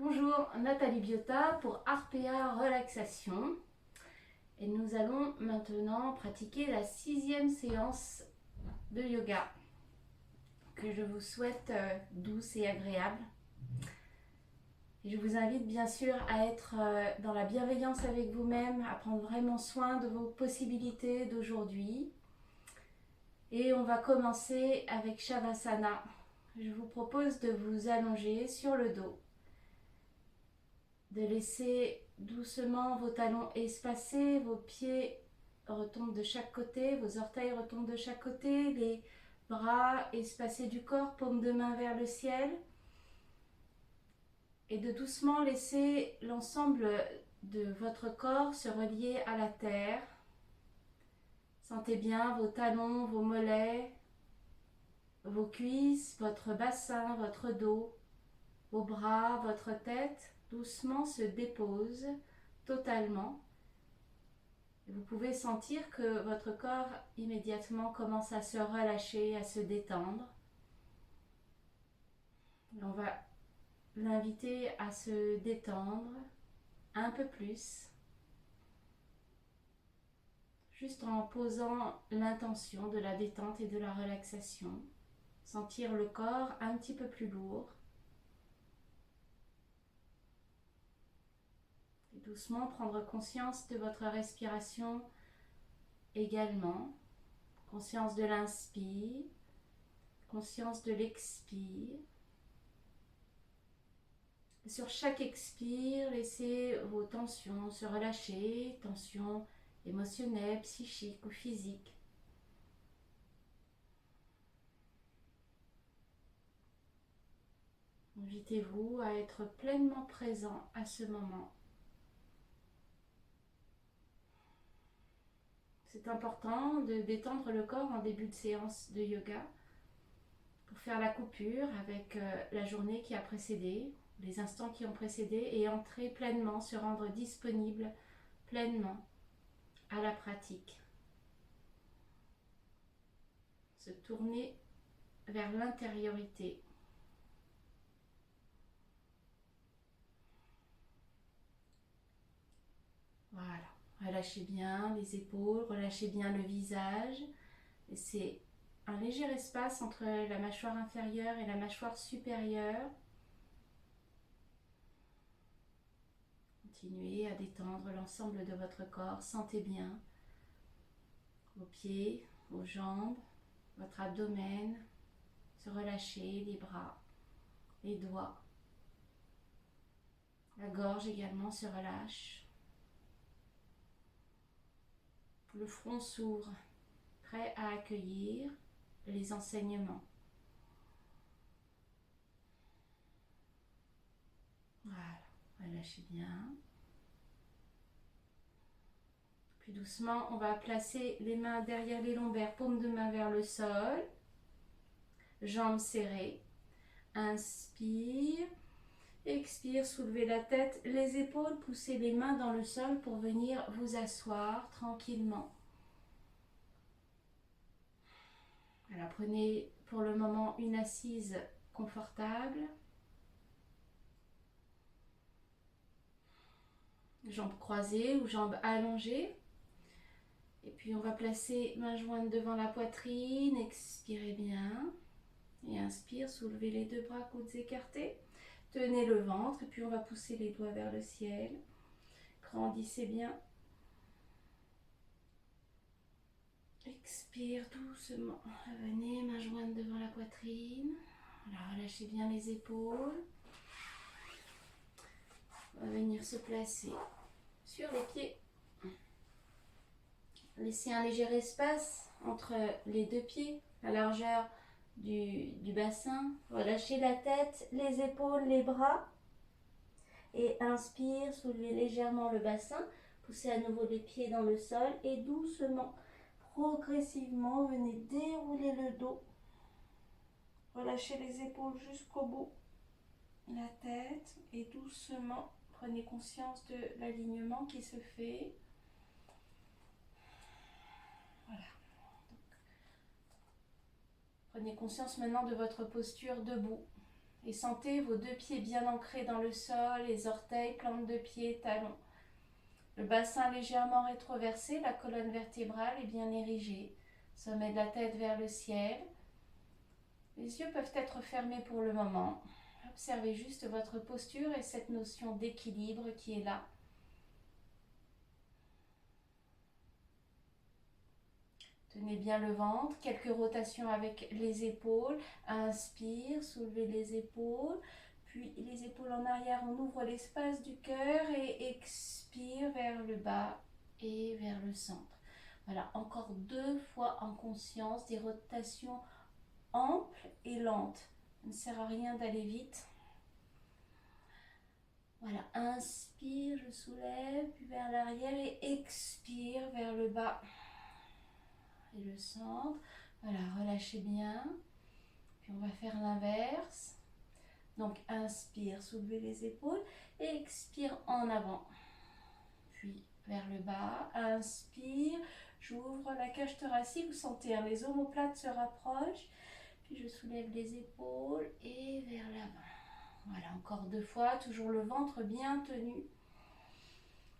Bonjour, Nathalie Biota pour Arpea Relaxation. Et nous allons maintenant pratiquer la 6e séance de yoga que je vous souhaite douce et agréable. Et je vous invite bien sûr à être dans la bienveillance avec vous-même, à prendre vraiment soin de vos possibilités d'aujourd'hui. Et on va commencer avec Shavasana. Je vous propose de vous allonger sur le dos, de laisser doucement vos talons espacés, vos pieds retombent de chaque côté, vos orteils retombent de chaque côté, les bras espacés du corps, paume de main vers le ciel. Et de doucement laisser l'ensemble de votre corps se relier à la terre. Sentez bien vos talons, vos mollets, vos cuisses, votre bassin, votre dos, vos bras, votre tête doucement se déposent totalement. Et vous pouvez sentir que votre corps immédiatement commence à se relâcher, à se détendre. Et on va l'inviter à se détendre un peu plus, juste en posant l'intention de la détente et de la relaxation. Sentir le corps un petit peu plus lourd. Et doucement prendre conscience de votre respiration également. Conscience de l'inspire, conscience de l'expire. Et sur chaque expire, laissez vos tensions se relâcher, tensions émotionnelles, psychiques ou physiques. Invitez-vous à être pleinement présent à ce moment. C'est important de détendre le corps en début de séance de yoga pour faire la coupure avec la journée qui a précédé, les instants qui ont précédé et entrer pleinement, se rendre disponible pleinement à la pratique. Se tourner vers l'intériorité. Voilà, relâchez bien les épaules, relâchez bien le visage. Laissez un léger espace entre la mâchoire inférieure et la mâchoire supérieure. Continuez à détendre l'ensemble de votre corps. Sentez bien vos pieds, vos jambes, votre abdomen. Se relâcher, les bras, les doigts. La gorge également se relâche. Le front s'ouvre, prêt à accueillir les enseignements. Voilà, relâchez bien. Puis doucement, on va placer les mains derrière les lombaires, paume de main vers le sol, jambes serrées. Inspire, expire, soulevez la tête, les épaules, poussez les mains dans le sol pour venir vous asseoir tranquillement. Alors prenez pour le moment une assise confortable. Jambes croisées ou jambes allongées. Et puis on va placer main jointe devant la poitrine, expirez bien. Et inspire, soulevez les deux bras, coudes écartés. Tenez le ventre et puis on va pousser les doigts vers le ciel. Grandissez bien. Expire doucement. Revenez, main jointe devant la poitrine. Voilà, relâchez bien les épaules. On va venir se placer sur les pieds. Laissez un léger espace entre les deux pieds, la largeur du bassin. Relâchez la tête, les épaules, les bras. Et inspire, soulevez légèrement le bassin. Poussez à nouveau les pieds dans le sol et doucement, progressivement, venez dérouler le dos. Relâchez les épaules jusqu'au bout. La tête et doucement, prenez conscience de l'alignement qui se fait. Voilà. Prenez conscience maintenant de votre posture debout. Et sentez vos deux pieds bien ancrés dans le sol, les orteils, plantes de pied, talons. Le bassin légèrement rétroversé, la colonne vertébrale est bien érigée. Sommet de la tête vers le ciel. Les yeux peuvent être fermés pour le moment. Observez juste votre posture et cette notion d'équilibre qui est là. Tenez bien le ventre, quelques rotations avec les épaules. Inspire, soulevez les épaules. Puis les épaules en arrière, on ouvre l'espace du cœur et expire vers le bas et vers le centre. Voilà, encore 2 fois en conscience, des rotations amples et lentes. Ça ne sert à rien d'aller vite. Voilà, inspire, je soulève, puis vers l'arrière et expire vers le bas et le centre. Voilà, relâchez bien. Puis on va faire l'inverse. Donc inspire, soulevez les épaules et expire en avant. Puis vers le bas, inspire, j'ouvre la cage thoracique, vous sentez les omoplates se rapprochent. Puis je soulève les épaules et vers l'avant. Voilà, encore 2 fois, toujours le ventre bien tenu.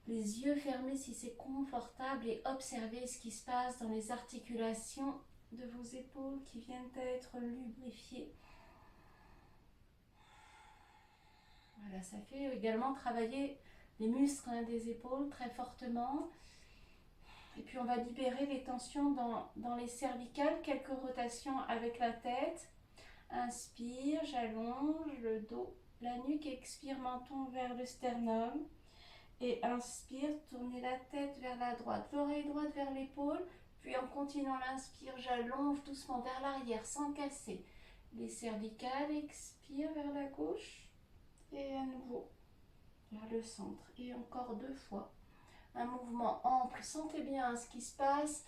Les yeux fermés si c'est confortable et observez ce qui se passe dans les articulations de vos épaules qui viennent d'être lubrifiées. Voilà, ça fait également travailler les muscles des épaules très fortement. Et puis on va libérer les tensions dans les cervicales, quelques rotations avec la tête. Inspire, j'allonge le dos, la nuque, expire, menton vers le sternum. Et inspire, tournez la tête vers la droite, l'oreille droite vers l'épaule. Puis en continuant l'inspire, j'allonge doucement vers l'arrière sans casser. Les cervicales, expire vers la gauche. Et à nouveau vers le centre. Et encore 2 fois. Un mouvement ample. Sentez bien ce qui se passe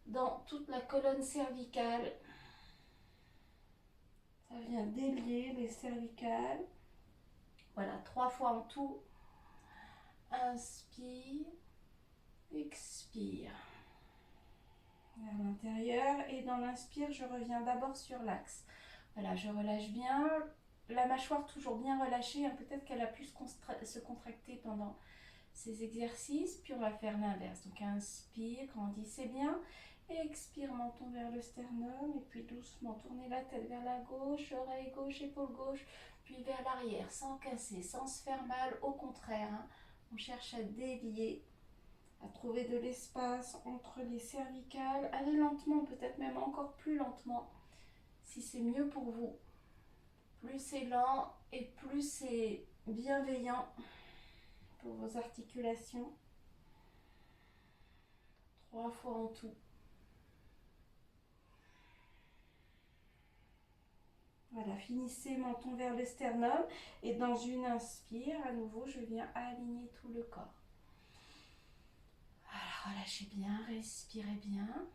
dans toute la colonne cervicale. Ça vient délier les cervicales. Voilà, 3 fois en tout. Inspire, expire. Vers l'intérieur. Et dans l'inspire, je reviens d'abord sur l'axe. Voilà, je relâche bien. La mâchoire toujours bien relâchée. Peut-être qu'elle a pu se contracter pendant ces exercices. Puis on va faire l'inverse. Donc inspire, grandissez bien. Et expire, menton vers le sternum. Et puis doucement, tournez la tête vers la gauche, oreille gauche, épaule gauche. Puis vers l'arrière, sans casser, sans se faire mal. Au contraire, on cherche à délier, à trouver de l'espace entre les cervicales. Allez lentement, peut-être même encore plus lentement, si c'est mieux pour vous. Plus c'est lent et plus c'est bienveillant pour vos articulations. 3 fois en tout. Voilà, finissez menton vers le sternum et dans une inspire, à nouveau, je viens aligner tout le corps. Voilà, relâchez bien, respirez bien.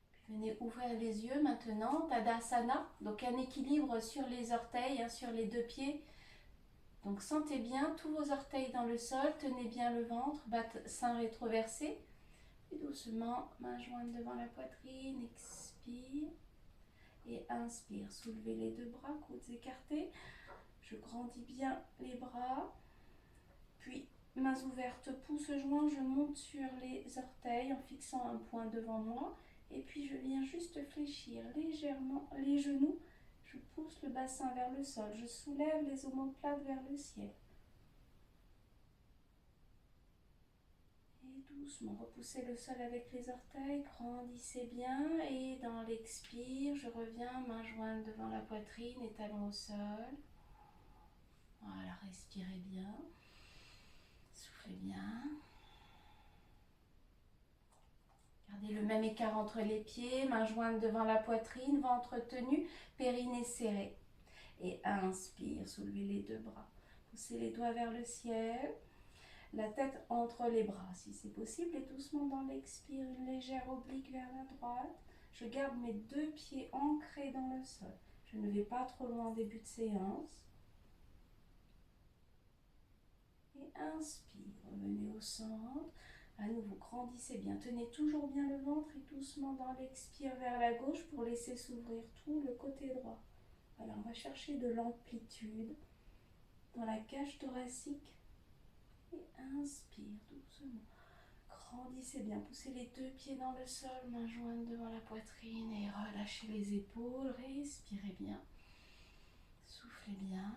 Puis venez ouvrir les yeux maintenant, Tadasana, donc un équilibre sur les orteils, sur les 2 pieds. Donc sentez bien tous vos orteils dans le sol, tenez bien le ventre, bassin rétroversé. Puis doucement, main jointe devant la poitrine, expire. Et inspire, soulevez les 2 bras, coudes écartés. Je grandis bien les bras. Puis, mains ouvertes, pouces joints, je monte sur les orteils en fixant un point devant moi. Et puis, je viens juste fléchir légèrement les genoux. Je pousse le bassin vers le sol. Je soulève les omoplates vers le ciel. Et doucement, repoussez le sol avec les orteils, grandissez bien. Et dans l'expire, je reviens, main jointe devant la poitrine et talons au sol. Voilà, respirez bien. Soufflez bien. Gardez le même écart entre les pieds, main jointe devant la poitrine, ventre tenu, périnée serré. Et inspire, soulevez les 2 bras. Poussez les doigts vers le ciel. La tête entre les bras si c'est possible et doucement dans l'expire, une légère oblique vers la droite. Je garde mes 2 pieds ancrés dans le sol. Je ne vais pas trop loin en début de séance. Et inspire, revenez au centre. À nouveau, grandissez bien. Tenez toujours bien le ventre et doucement dans l'expire vers la gauche pour laisser s'ouvrir tout le côté droit. Alors, on va chercher de l'amplitude dans la cage thoracique. Et inspire doucement. Grandissez bien. Poussez les deux pieds dans le sol, mains jointes devant la poitrine et relâchez les épaules. Respirez bien. Soufflez bien.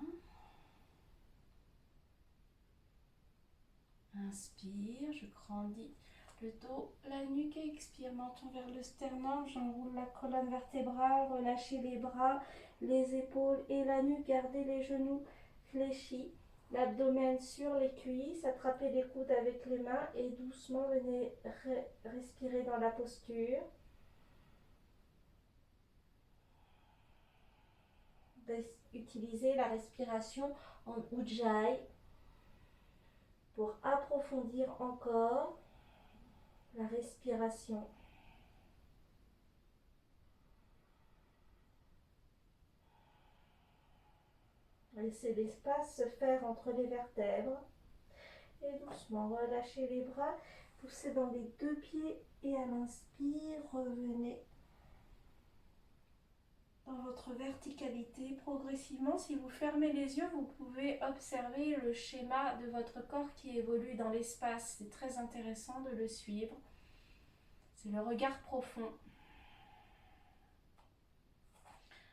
Inspire, je grandis le dos, la nuque, expire, menton vers le sternum, j'enroule la colonne vertébrale, relâchez les bras, les épaules et la nuque, gardez les genoux fléchis, l'abdomen sur les cuisses, attrapez les coudes avec les mains et doucement venez respirer dans la posture. Utilisez la respiration en Ujjayi pour approfondir encore la respiration. Laissez l'espace se faire entre les vertèbres. Et doucement, relâchez les bras. Poussez dans les deux pieds. Et à l'inspire, revenez dans votre verticalité progressivement. Si vous fermez les yeux, vous pouvez observer le schéma de votre corps qui évolue dans l'espace. C'est très intéressant de le suivre. C'est le regard profond.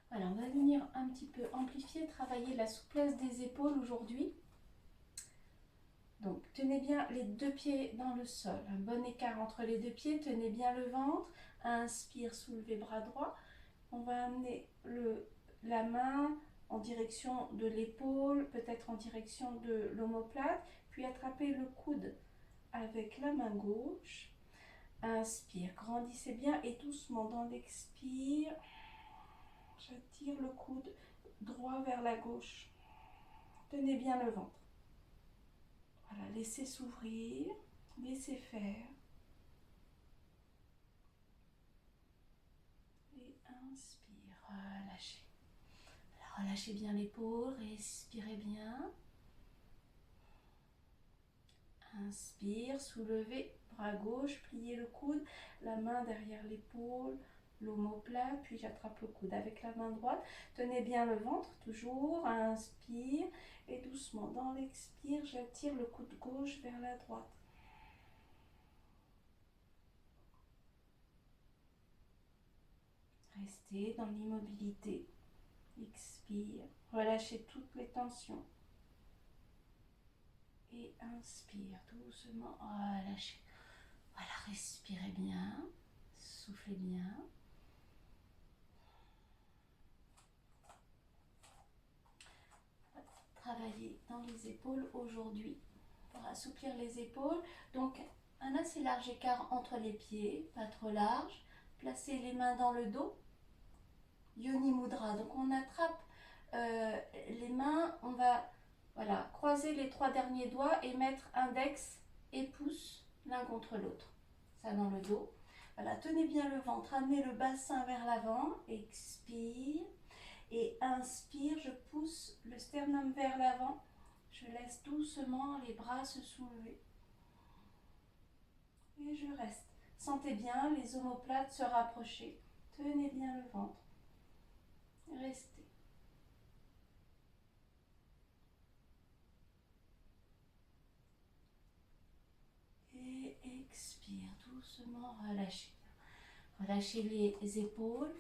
Voilà, on va venir un petit peu amplifier, travailler la souplesse des épaules aujourd'hui. Donc, tenez bien les deux pieds dans le sol. Un bon écart entre les deux pieds. Tenez bien le ventre. Inspire, soulevez bras droit. On va amener la main en direction de l'épaule, peut-être en direction de l'omoplate. Puis attrapez le coude avec la main gauche. Inspire, grandissez bien et doucement dans l'expire. J'attire le coude droit vers la gauche. Tenez bien le ventre. Voilà, laissez s'ouvrir, laissez faire. Et inspire, relâchez. Alors, relâchez bien l'épaule, respirez bien. Inspire, soulevez, bras gauche, pliez le coude, la main derrière l'épaule, l'omoplate, puis j'attrape le coude avec la main droite. Tenez bien le ventre, toujours, inspire, et doucement, dans l'expire, j'attire le coude gauche vers la droite. Restez dans l'immobilité. Expire, relâchez toutes les tensions. Et inspire, doucement, relâchez. Voilà, respirez bien, soufflez bien. Travailler dans les épaules aujourd'hui pour assouplir les épaules. Donc, un assez large écart entre les pieds, pas trop large. Placez les mains dans le dos. Yoni Mudra. Donc, on attrape les mains, on va croiser les trois derniers doigts et mettre index et pouce l'un contre l'autre. Ça dans le dos. Voilà, tenez bien le ventre, amenez le bassin vers l'avant, expire. Et inspire, je pousse le sternum vers l'avant. Je laisse doucement les bras se soulever. Et je reste. Sentez bien les omoplates se rapprocher. Tenez bien le ventre. Restez. Et expire doucement, relâchez. Relâchez les épaules.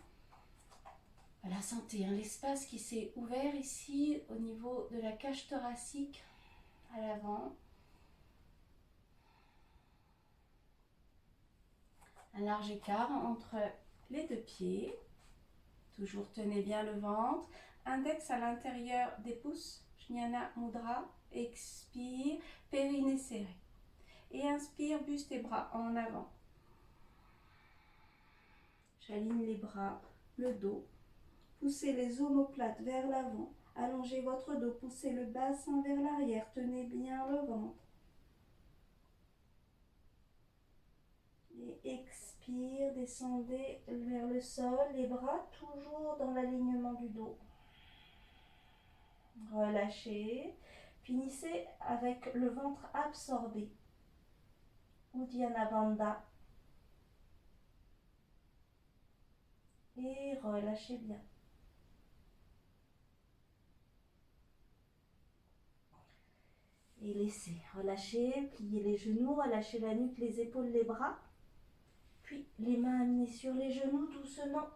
Voilà, sentez l'espace qui s'est ouvert ici au niveau de la cage thoracique à l'avant. Un large écart entre les deux pieds. Toujours tenez bien le ventre. Index à l'intérieur des pouces. Jnana Mudra. Expire. Périnée serré. Et inspire, buste et bras en avant. J'aligne les bras, le dos. Poussez les omoplates vers l'avant. Allongez votre dos. Poussez le bassin vers l'arrière. Tenez bien le ventre. Et expire, descendez vers le sol. Les bras toujours dans l'alignement du dos. Relâchez. Finissez avec le ventre absorbé. Uddiyana Bandha. Et relâchez bien. Et laissez, relâchez, pliez les genoux, relâchez la nuque, les épaules, les bras. Puis les mains amenées sur les genoux, doucement,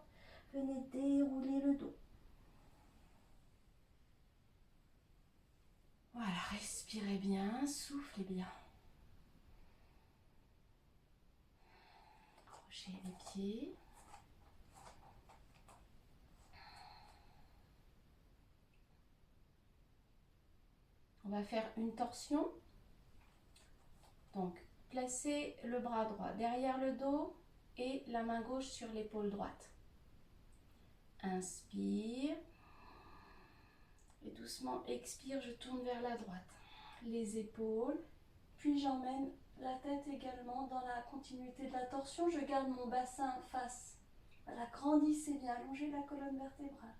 venez dérouler le dos. Voilà, respirez bien, soufflez bien. Crochez les pieds. On va faire une torsion. Donc, placez le bras droit derrière le dos et la main gauche sur l'épaule droite. Inspire. Et doucement, expire, je tourne vers la droite. Les épaules. Puis j'emmène la tête également dans la continuité de la torsion. Je garde mon bassin face. Voilà, grandissez bien, allongez la colonne vertébrale.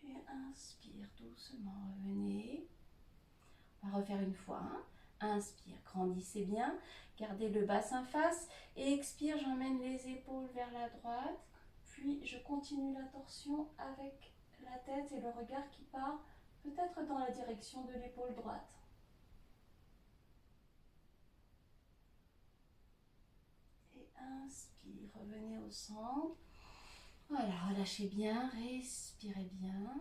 Et inspire doucement, revenez. On va refaire une fois. Inspire, grandissez bien, gardez le bassin face. Et expire, j'emmène les épaules vers la droite. Puis je continue la torsion avec la tête et le regard qui part peut-être dans la direction de l'épaule droite. Et inspire, revenez au centre. Voilà, relâchez bien, respirez bien.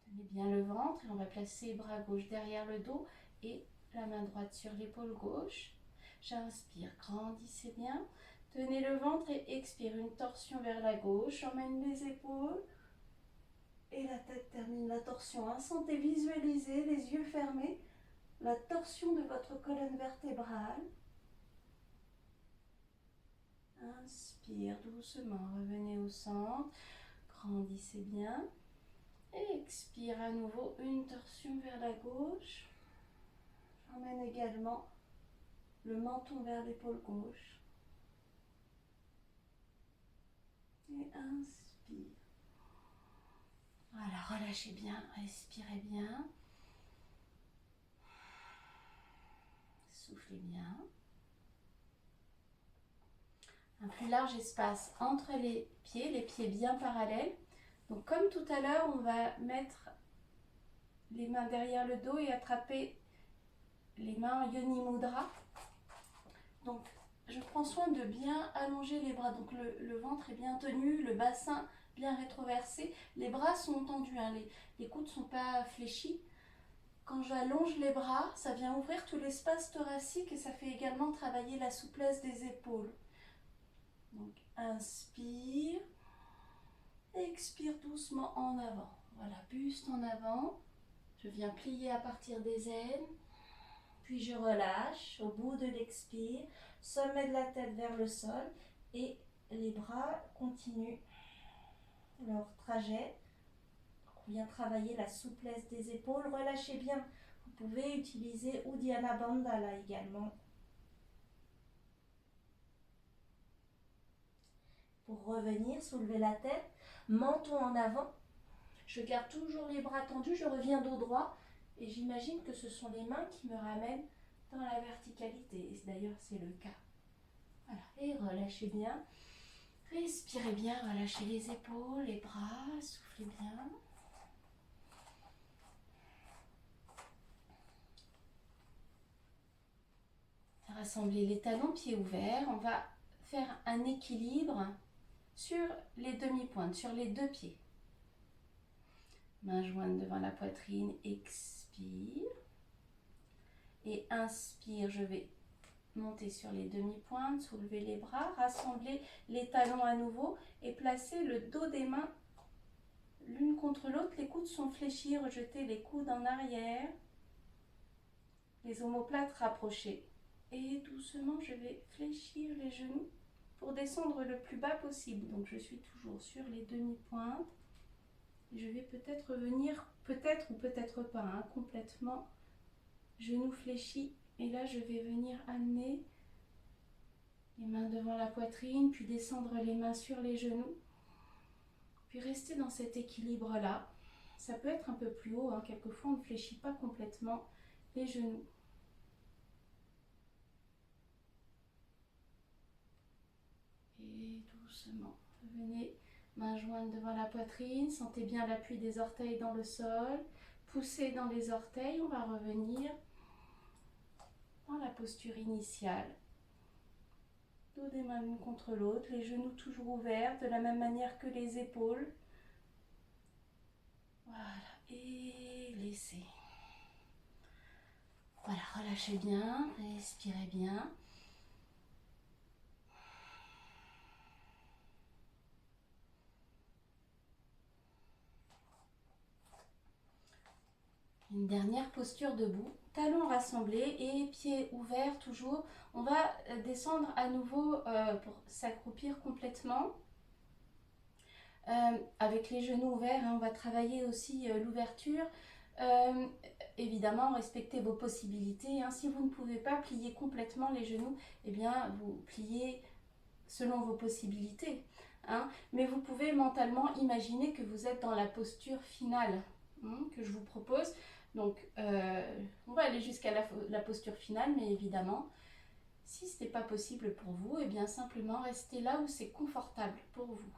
Tenez bien le ventre et on va placer bras gauche derrière le dos et la main droite sur l'épaule gauche. J'inspire, grandissez bien. Tenez le ventre et expire, une torsion vers la gauche. J'emmène les épaules et la tête termine la torsion. Sentez, visualisez, les yeux fermés, la torsion de votre colonne vertébrale. Inspire doucement, revenez au centre, grandissez bien. Et expire à nouveau, une torsion vers la gauche. J'emmène également le menton vers l'épaule gauche. Et inspire. Voilà, relâchez bien, respirez bien. Soufflez bien. Un plus large espace entre les pieds bien parallèles. Donc comme tout à l'heure, on va mettre les mains derrière le dos et attraper les mains Yoni Mudra. Donc je prends soin de bien allonger les bras. Donc le ventre est bien tenu, le bassin bien rétroversé. Les bras sont tendus, les coudes ne sont pas fléchis. Quand j'allonge les bras, ça vient ouvrir tout l'espace thoracique et ça fait également travailler la souplesse des épaules. Donc inspire, expire doucement en avant. Voilà, buste en avant. Je viens plier à partir des ailes. Puis je relâche au bout de l'expire, sommet de la tête vers le sol et les bras continuent leur trajet. On vient travailler la souplesse des épaules. Relâchez bien. Vous pouvez utiliser Uddiyana Bandha là également. Pour revenir, soulevez la tête, menton en avant. Je garde toujours les bras tendus, je reviens dos droit et j'imagine que ce sont les mains qui me ramènent dans la verticalité. Et d'ailleurs, c'est le cas. Voilà, et relâchez bien. Respirez bien, relâchez les épaules, les bras, soufflez bien. Rassemblez les talons, pieds ouverts. On va faire un équilibre sur les demi-pointes, sur les deux pieds. Mains jointes devant la poitrine, expire. Et inspire, je vais monter sur les demi-pointes, soulever les bras, rassembler les talons à nouveau et placer le dos des mains l'une contre l'autre. Les coudes sont fléchis, rejetez les coudes en arrière. Les omoplates rapprochées. Et doucement, je vais fléchir les genoux pour descendre le plus bas possible. Donc je suis toujours sur les demi-pointes. Je vais peut-être revenir, peut-être ou peut-être pas, complètement genoux fléchis. Et là, je vais venir amener les mains devant la poitrine, puis descendre les mains sur les genoux. Puis rester dans cet équilibre-là. Ça peut être un peu plus haut, quelquefois on ne fléchit pas complètement les genoux. Et doucement, venez Mains jointes devant la poitrine, sentez bien l'appui des orteils dans le sol. Poussez dans les orteils, on va revenir dans la posture initiale. Dos des mains l'une contre l'autre, les genoux toujours ouverts, de la même manière que les épaules. Voilà, et laissez. Voilà, relâchez bien, respirez bien. Une dernière posture debout, talons rassemblés et pieds ouverts toujours. On va descendre à nouveau pour s'accroupir complètement. Avec les genoux ouverts, hein, on va travailler aussi l'ouverture. Évidemment, respectez vos possibilités. Hein. Si vous ne pouvez pas plier complètement les genoux, eh bien, vous pliez selon vos possibilités. Hein. Mais vous pouvez mentalement imaginer que vous êtes dans la posture finale que je vous propose. Donc, on va aller jusqu'à la posture finale, mais évidemment, si ce n'est pas possible pour vous, eh bien, simplement restez là où c'est confortable pour vous.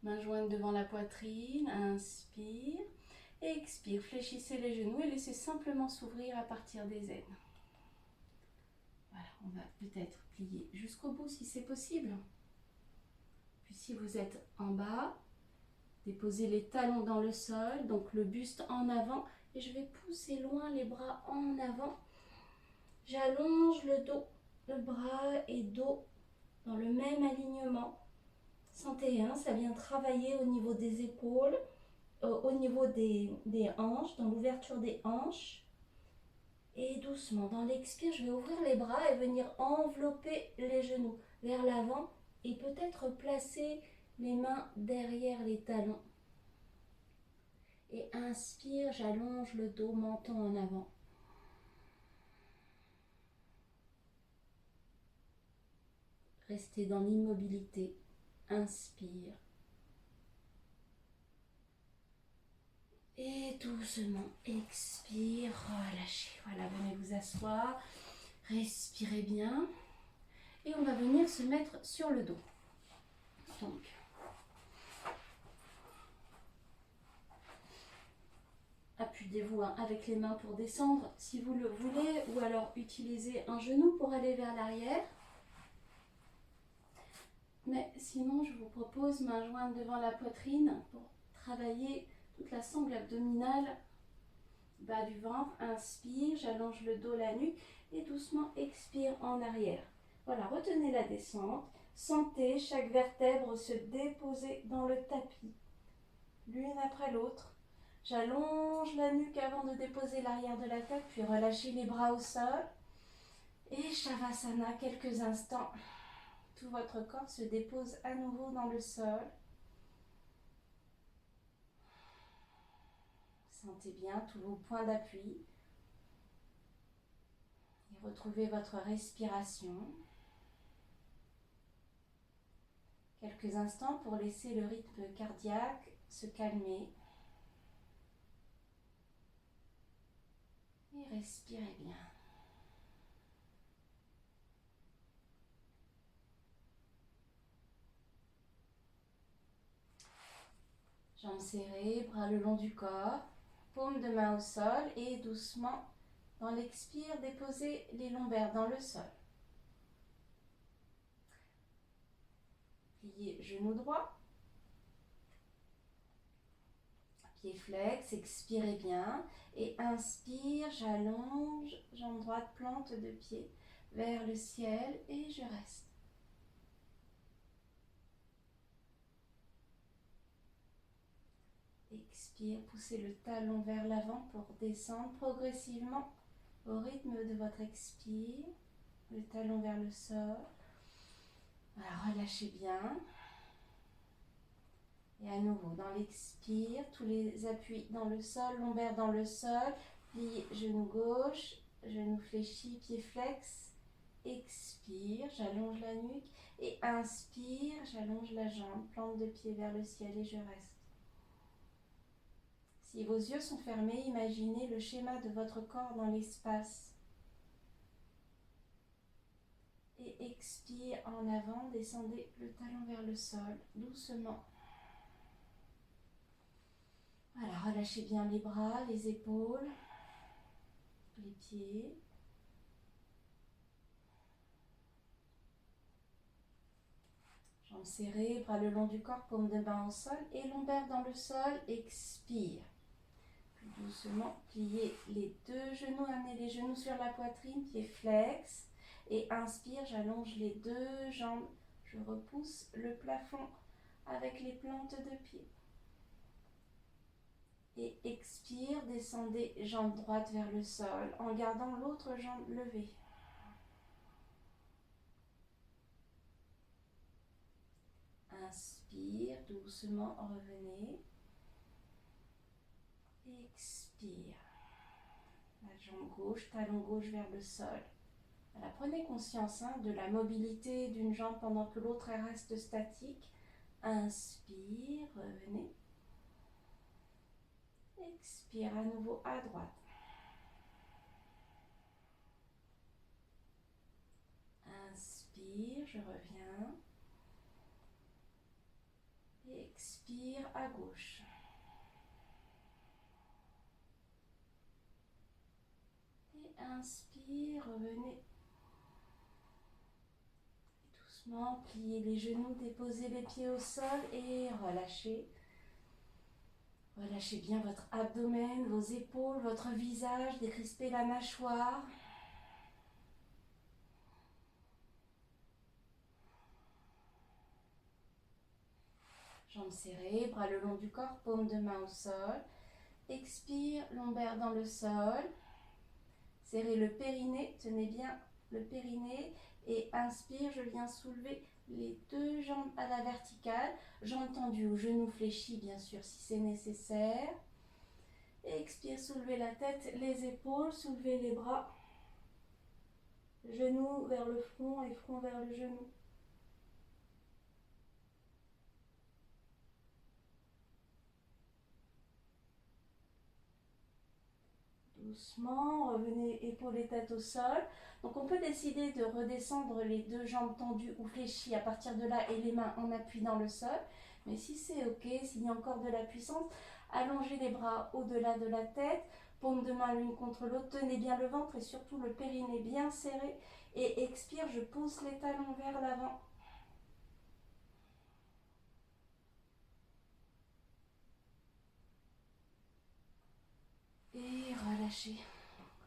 Mains jointes devant la poitrine, inspire, expire, fléchissez les genoux et laissez simplement s'ouvrir à partir des aines. Voilà, on va peut-être plier jusqu'au bout si c'est possible. Puis si vous êtes en bas, déposez les talons dans le sol, donc le buste en avant et je vais pousser loin les bras en avant. J'allonge le dos, le bras et dos dans le même alignement. Sentez, hein, ça vient travailler au niveau des épaules, au niveau des hanches, dans l'ouverture des hanches. Et doucement, dans l'expire, je vais ouvrir les bras et venir envelopper les genoux vers l'avant et peut-être placer les mains derrière les talons. Et inspire, j'allonge le dos, menton en avant. Restez dans l'immobilité. Inspire. Et doucement, expire, relâchez. Voilà, venez vous asseoir. Respirez bien. Et on va venir se mettre sur le dos. Donc, appuyez-vous avec les mains pour descendre si vous le voulez, ou alors utilisez un genou pour aller vers l'arrière. Mais sinon, je vous propose main jointe devant la poitrine pour travailler toute la sangle abdominale, bas du ventre. Inspire, j'allonge le dos, la nuque et doucement expire en arrière. Voilà, retenez la descente. Sentez chaque vertèbre se déposer dans le tapis, l'une après l'autre. J'allonge la nuque avant de déposer l'arrière de la tête, puis relâchez les bras au sol. Et Shavasana, quelques instants. Tout votre corps se dépose à nouveau dans le sol. Sentez bien tous vos points d'appui. Et retrouvez votre respiration. Quelques instants pour laisser le rythme cardiaque se calmer. Et respirez bien. Jambes serrées, bras le long du corps, paume de main au sol et doucement, dans l'expire, déposez les lombaires dans le sol. Pliez genou droit, pied flex, expirez bien et inspire, j'allonge, jambe droite, plante de pied vers le ciel et je reste. Expire, poussez le talon vers l'avant pour descendre progressivement au rythme de votre expire. Le talon vers le sol. Voilà, relâchez bien. Et à nouveau, dans l'expire, tous les appuis dans le sol, lombaire dans le sol. Pliez genou gauche, genou fléchi, pied flex. Expire, j'allonge la nuque. Et inspire, j'allonge la jambe, plante de pied vers le ciel et je reste. Si vos yeux sont fermés, imaginez le schéma de votre corps dans l'espace. Et expire en avant, descendez le talon vers le sol, doucement. Voilà, relâchez bien les bras, les épaules, les pieds. Jambes serrées, bras le long du corps, paume de main au sol et lombaire dans le sol, expire. Puis doucement, pliez les deux genoux, amenez les genoux sur la poitrine, pieds flex. Et inspire, j'allonge les deux jambes, je repousse le plafond avec les plantes de pied. Et expire, descendez jambe droite vers le sol en gardant l'autre jambe levée. Inspire, doucement, revenez. Expire. La jambe gauche, talon gauche vers le sol. Voilà, prenez conscience de la mobilité d'une jambe pendant que l'autre reste statique. Inspire, revenez. Expire à nouveau à droite. Inspire, je reviens. Expire à gauche. Et inspire, revenez. Doucement, pliez les genoux, déposez les pieds au sol et relâchez. Relâchez bien votre abdomen, vos épaules, votre visage, décrispez la mâchoire. Jambes serrées, bras le long du corps, paume de main au sol. Expire, lombaire dans le sol. Serrez le périnée, tenez bien le périnée. Et inspire, je viens soulever les deux jambes à la verticale. Jambes tendues ou genoux fléchis, bien sûr, si c'est nécessaire. Et expire, soulevez la tête, les épaules, soulevez les bras. Genoux vers le front et front vers le genou. Doucement, revenez épaules et tête au sol. Donc on peut décider de redescendre les deux jambes tendues ou fléchies à partir de là et les mains en appui dans le sol. Mais si c'est ok, s'il y a encore de la puissance, allongez les bras au-delà de la tête, paume de main l'une contre l'autre, tenez bien le ventre et surtout le périnée bien serré. Et expire, je pousse les talons vers l'avant. Et relâchez.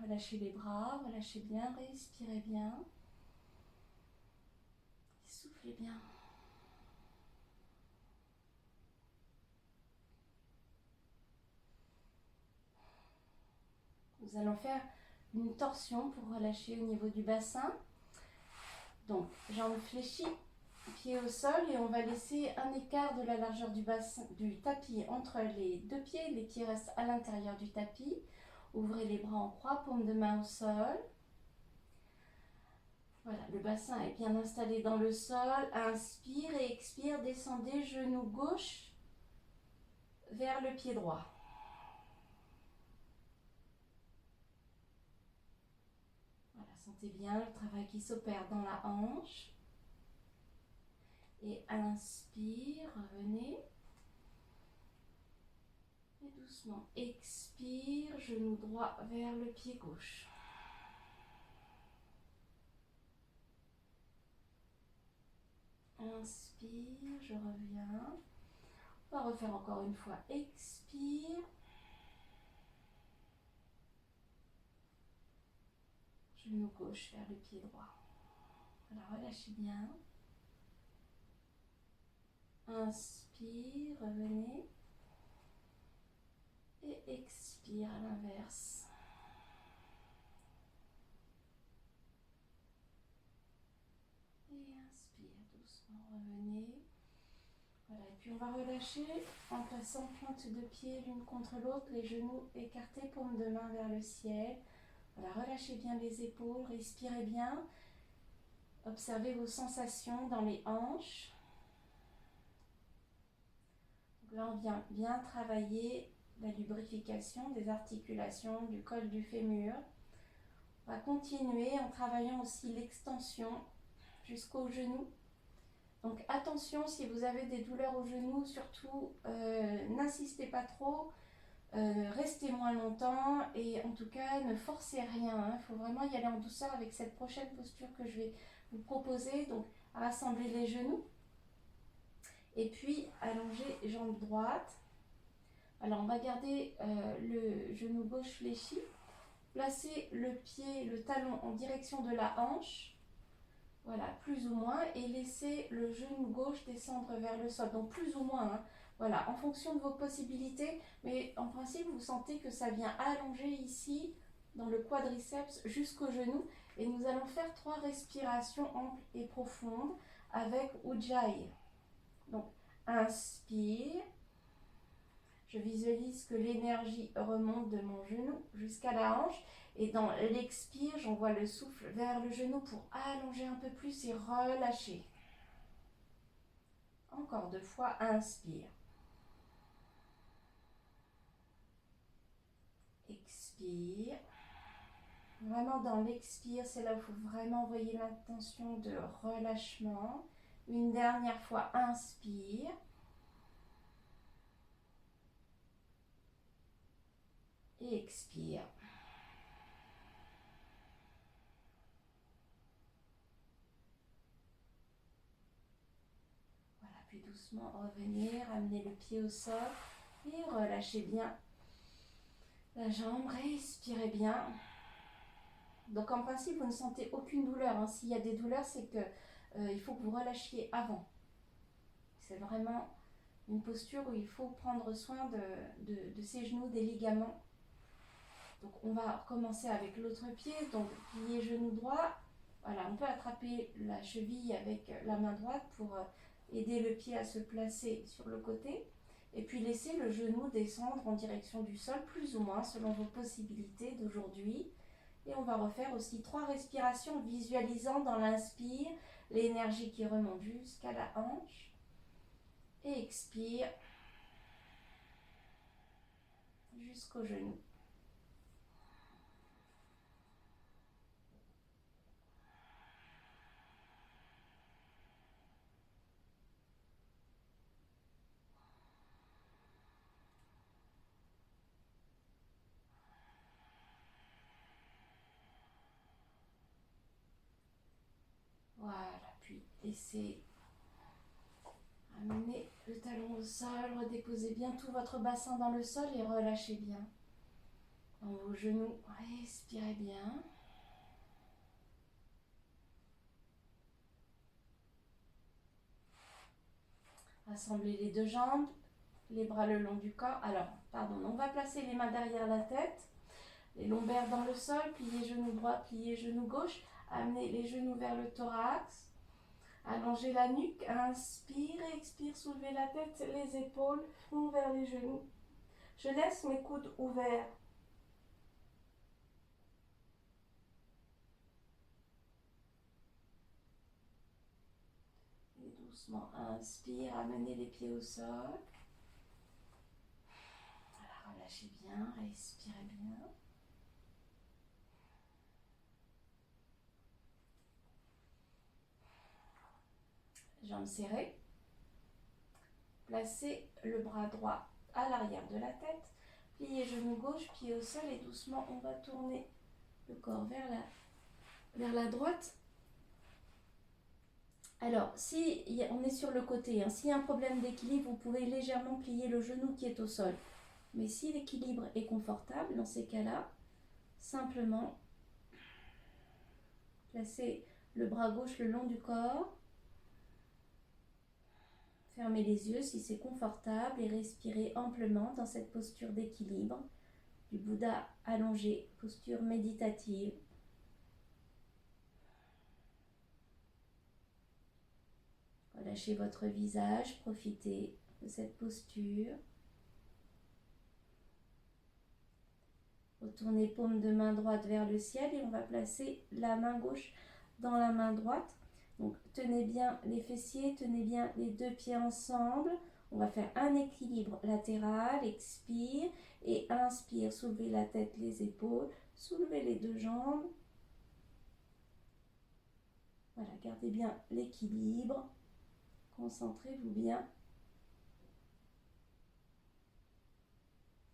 Relâchez les bras, relâchez bien, respirez bien. Soufflez bien. Nous allons faire une torsion pour relâcher au niveau du bassin. Donc, jambes fléchies, pieds au sol et on va laisser un écart de la largeur du bassin, du tapis entre les deux pieds. Les pieds restent à l'intérieur du tapis. Ouvrez les bras en croix, paume de main au sol. Voilà, le bassin est bien installé dans le sol. Inspire et expire, descendez, genou gauche vers le pied droit. Voilà, sentez bien le travail qui s'opère dans la hanche. Et inspire, revenez. Et doucement, expire, genou droit vers le pied gauche. Inspire, je reviens. On va refaire encore une fois. Expire. Genou gauche vers le pied droit. Alors relâchez bien. Inspire, revenez. Et expire à l'inverse. Et inspire doucement, revenez. Voilà, et puis on va relâcher en passant pointe de pied l'une contre l'autre, les genoux écartés, paume de main vers le ciel. Voilà, relâchez bien les épaules, respirez bien. Observez vos sensations dans les hanches. Donc là, on vient bien travailler la lubrification des articulations, du col du fémur. On va continuer en travaillant aussi l'extension jusqu'au genou. Donc attention, si vous avez des douleurs au genou, surtout n'insistez pas trop, restez moins longtemps et en tout cas ne forcez rien. Il faut vraiment y aller en douceur avec cette prochaine posture que je vais vous proposer. Donc rassembler les genoux et puis allonger jambe droite. Alors on va garder le genou gauche fléchi, placer le pied, le talon en direction de la hanche. Voilà, plus ou moins, et laissez le genou gauche descendre vers le sol. Donc plus ou moins, hein. Voilà, en fonction de vos possibilités, mais en principe, vous sentez que ça vient allonger ici, dans le quadriceps, jusqu'au genou. Et nous allons faire 3 respirations amples et profondes avec Ujjayi. Donc, inspire. Je visualise que l'énergie remonte de mon genou jusqu'à la hanche. Et dans l'expire, j'envoie le souffle vers le genou pour allonger un peu plus et relâcher. Encore 2 fois, inspire. Expire. Vraiment dans l'expire, c'est là où il faut vraiment envoyer l'intention de relâchement. Une dernière fois, inspire. Et expire. Voilà, puis doucement revenir, amener le pied au sol et relâchez bien la jambe, respirez bien. Donc en principe, vous ne sentez aucune douleur, hein. S'il y a des douleurs, c'est que il faut que vous relâchiez avant. C'est vraiment une posture où il faut prendre soin de ses genoux, des ligaments. Donc on va commencer avec l'autre pied, donc plier genou droit. Voilà, on peut attraper la cheville avec la main droite pour aider le pied à se placer sur le côté. Et puis laisser le genou descendre en direction du sol, plus ou moins selon vos possibilités d'aujourd'hui. Et on va refaire aussi 3 respirations, visualisant dans l'inspire l'énergie qui remonte jusqu'à la hanche. Et expire jusqu'au genou. Voilà, puis laissez amener le talon au sol, redéposez bien tout votre bassin dans le sol et relâchez bien. Dans vos genoux, respirez bien. Rassemblez les 2 jambes, les bras le long du corps. Alors, pardon, on va placer les mains derrière la tête, les lombaires dans le sol, pliez genou droit, pliez genou gauche, amenez les genoux vers le thorax. Allongez la nuque, inspire, expire, soulevez la tête, les épaules, front vers les genoux. Je laisse mes coudes ouverts. Et doucement, inspire, amenez les pieds au sol. Voilà, relâchez bien, respirez bien. Jambes serrées. Placez le bras droit à l'arrière de la tête. Pliez genou gauche, pied au sol et doucement on va tourner le corps vers la droite. Alors, si on est sur le côté, hein, s'il y a un problème d'équilibre, vous pouvez légèrement plier le genou qui est au sol. Mais si l'équilibre est confortable, dans ces cas-là, simplement placez le bras gauche le long du corps. Fermez les yeux si c'est confortable et respirez amplement dans cette posture d'équilibre du Bouddha allongé, posture méditative. Relâchez votre visage, profitez de cette posture. Retournez paume de main droite vers le ciel et on va placer la main gauche dans la main droite. Donc tenez bien les fessiers, tenez bien les 2 pieds ensemble. On va faire un équilibre latéral, expire et inspire. Soulevez la tête, les épaules, soulevez les 2 jambes. Voilà, gardez bien l'équilibre. Concentrez-vous bien.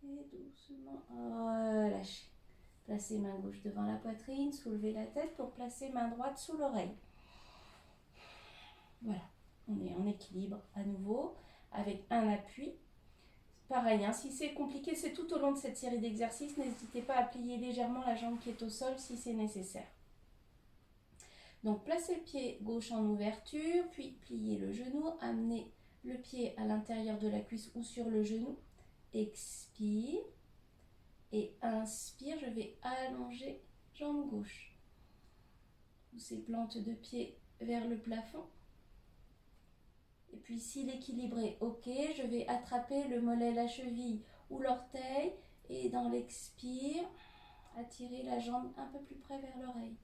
Et doucement, relâchez. Placez main gauche devant la poitrine, soulevez la tête pour placer main droite sous l'oreille. Voilà, on est en équilibre à nouveau avec un appui. Pareil, hein, si c'est compliqué, c'est tout au long de cette série d'exercices. N'hésitez pas à plier légèrement la jambe qui est au sol si c'est nécessaire. Donc placez le pied gauche en ouverture, puis pliez le genou, amenez le pied à l'intérieur de la cuisse ou sur le genou. Expire et inspire, je vais allonger jambe gauche. Poussez plante de pied vers le plafond. Et puis si l'équilibre est ok, je vais attraper le mollet, la cheville ou l'orteil et dans l'expire, attirer la jambe un peu plus près vers l'oreille.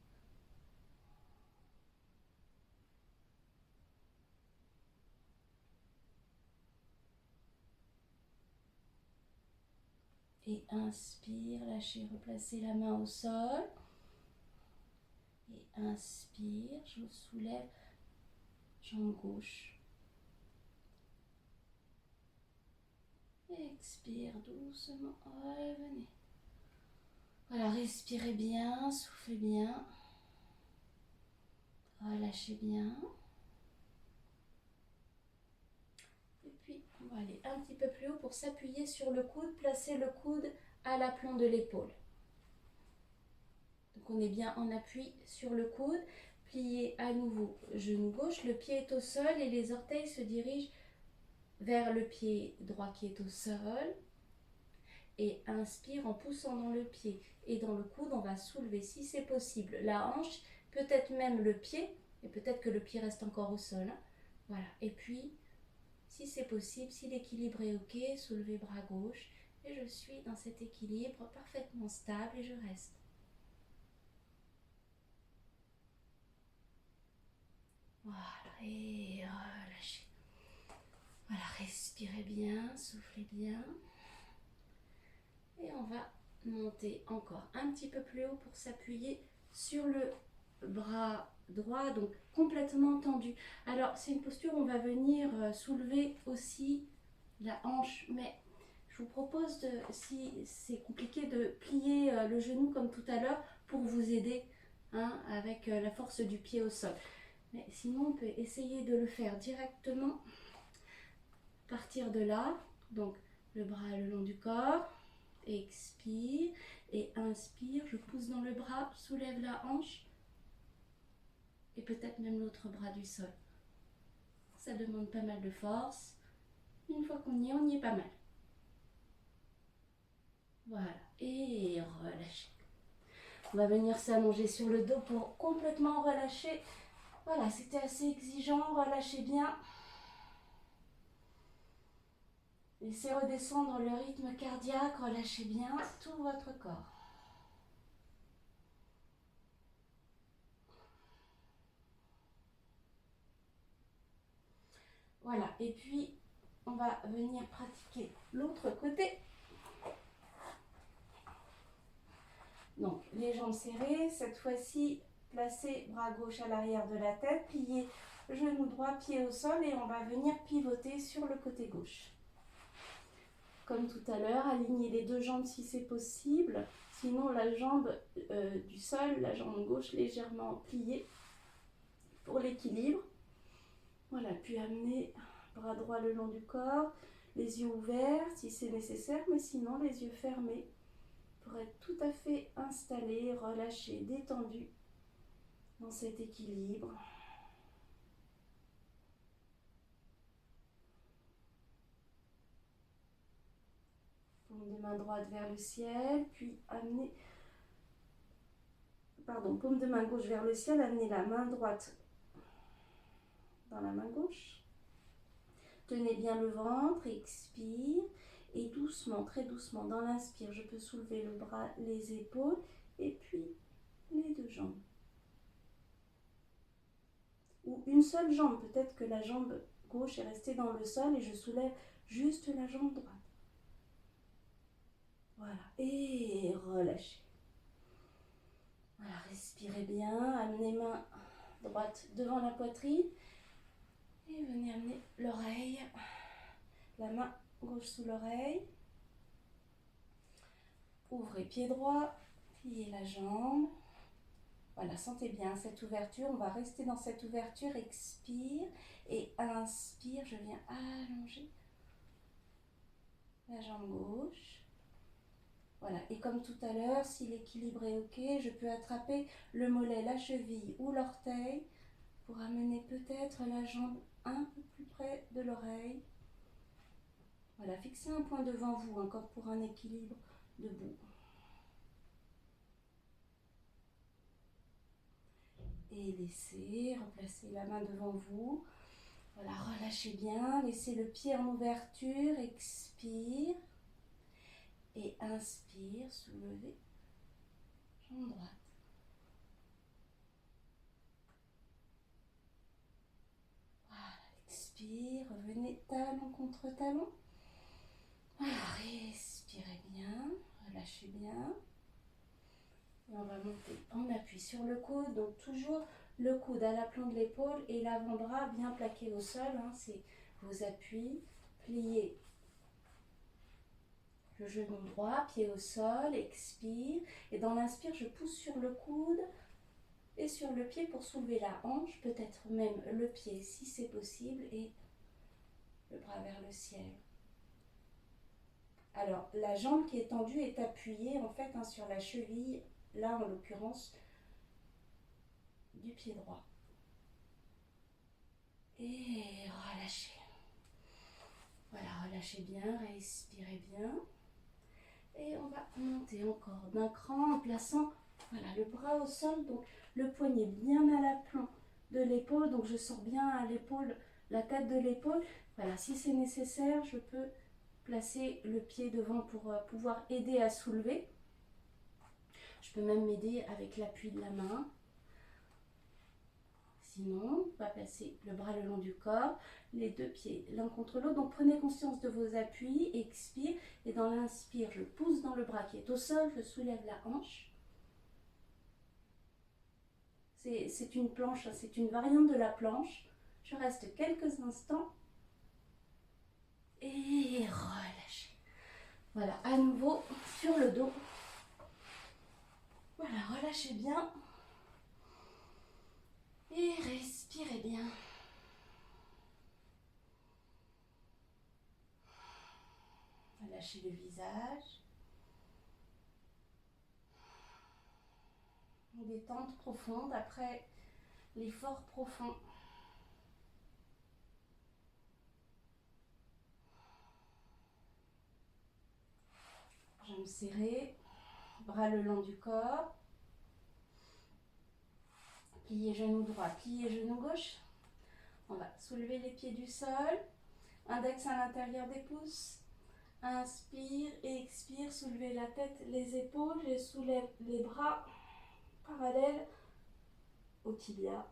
Et inspire, lâchez, replacez la main au sol. Et inspire, je vous soulève, jambe gauche. Expire doucement, revenez. Voilà, respirez bien, soufflez bien. Relâchez bien. Et puis, on va aller un petit peu plus haut pour s'appuyer sur le coude. Placez le coude à l'aplomb de l'épaule. Donc, on est bien en appui sur le coude. Pliez à nouveau genou gauche. Le pied est au sol et les orteils se dirigent vers le pied droit qui est au sol. Et inspire en poussant dans le pied et dans le coude, on va soulever si c'est possible la hanche, peut-être même le pied, et peut-être que le pied reste encore au sol. Voilà, et puis si c'est possible, si l'équilibre est ok, soulevez bras gauche et je suis dans cet équilibre parfaitement stable et je reste. Voilà, et relâchez. Voilà, respirez bien, soufflez bien. Et on va monter encore un petit peu plus haut pour s'appuyer sur le bras droit, donc complètement tendu. Alors, c'est une posture où on va venir soulever aussi la hanche, mais je vous propose, si c'est compliqué, de plier le genou comme tout à l'heure pour vous aider hein, avec la force du pied au sol. Mais sinon, on peut essayer de le faire directement, partir de là, donc le bras le long du corps. Expire et inspire, je pousse dans le bras, soulève la hanche et peut-être même l'autre bras du sol. Ça demande pas mal de force. Une fois qu'on y est pas mal. Voilà, et relâchez. On va venir s'allonger sur le dos pour complètement relâcher. Voilà, c'était assez exigeant, relâchez bien. Laissez redescendre le rythme cardiaque, relâchez bien tout votre corps. Voilà, et puis on va venir pratiquer l'autre côté. Donc les jambes serrées, cette fois-ci placez bras gauche à l'arrière de la tête, pliez genou droit, pied au sol et on va venir pivoter sur le côté gauche. Comme tout à l'heure, alignez les deux jambes si c'est possible, sinon la jambe du sol, la jambe gauche légèrement pliée pour l'équilibre. Voilà, puis amenez bras droit le long du corps, les yeux ouverts si c'est nécessaire, mais sinon les yeux fermés pour être tout à fait installé, relâché, détendu dans cet équilibre. Paume de main droite vers le ciel, puis amenez, paume de main gauche vers le ciel, amenez la main droite dans la main gauche. Tenez bien le ventre, expire. Et doucement, très doucement, dans l'inspire, je peux soulever le bras, les épaules et puis les deux jambes. Ou une seule jambe, peut-être que la jambe gauche est restée dans le sol et je soulève juste la jambe droite. Voilà, et relâchez. Voilà, respirez bien, amenez main droite devant la poitrine. Et venez amener l'oreille, la main gauche sous l'oreille. Ouvrez pied droit, pliez la jambe. Voilà, sentez bien cette ouverture. On va rester dans cette ouverture. Expire et inspire. Je viens allonger la jambe gauche. Voilà, et comme tout à l'heure, si l'équilibre est ok, je peux attraper le mollet, la cheville ou l'orteil pour amener peut-être la jambe un peu plus près de l'oreille. Voilà, fixez un point devant vous, encore pour un équilibre debout. Et laissez, replacez la main devant vous. Voilà, relâchez bien, laissez le pied en ouverture, expire. Et inspire, soulevez, jambe droite. Voilà, expire, revenez talon contre talon. Voilà, respirez bien, relâchez bien. Et on va monter en appui sur le coude, donc toujours le coude à l'aplomb de l'épaule et l'avant-bras bien plaqué au sol, hein, c'est vos appuis. Pliez le genou droit, pied au sol, expire. Et dans l'inspire, je pousse sur le coude et sur le pied pour soulever la hanche, peut-être même le pied si c'est possible, et le bras vers le ciel. Alors, la jambe qui est tendue est appuyée en fait sur la cheville, là en l'occurrence, du pied droit. Et relâchez. Voilà, relâchez bien, respirez bien. Et on va monter encore d'un cran en plaçant voilà, le bras au sol, donc le poignet bien à l'aplomb de l'épaule. Donc je sors bien à l'épaule, la tête de l'épaule. Voilà, si c'est nécessaire, je peux placer le pied devant pour pouvoir aider à soulever. Je peux même m'aider avec l'appui de la main. Sinon, on va placer le bras le long du corps, les deux pieds l'un contre l'autre. Donc prenez conscience de vos appuis, expire. Et dans l'inspire, je pousse dans le bras qui est au sol, je soulève la hanche. C'est une planche, c'est une variante de la planche. Je reste quelques instants et relâchez. Voilà, à nouveau sur le dos. Voilà, relâchez bien. Et respirez bien. Lâchez le visage. Détente profonde après l'effort profond. Jambes serrées, bras le long du corps. Pliez genou droit, pliez genou gauche. On va soulever les pieds du sol. Index à l'intérieur des pouces. Inspire et expire, soulevez la tête, les épaules. Je soulève les bras parallèles au tibia.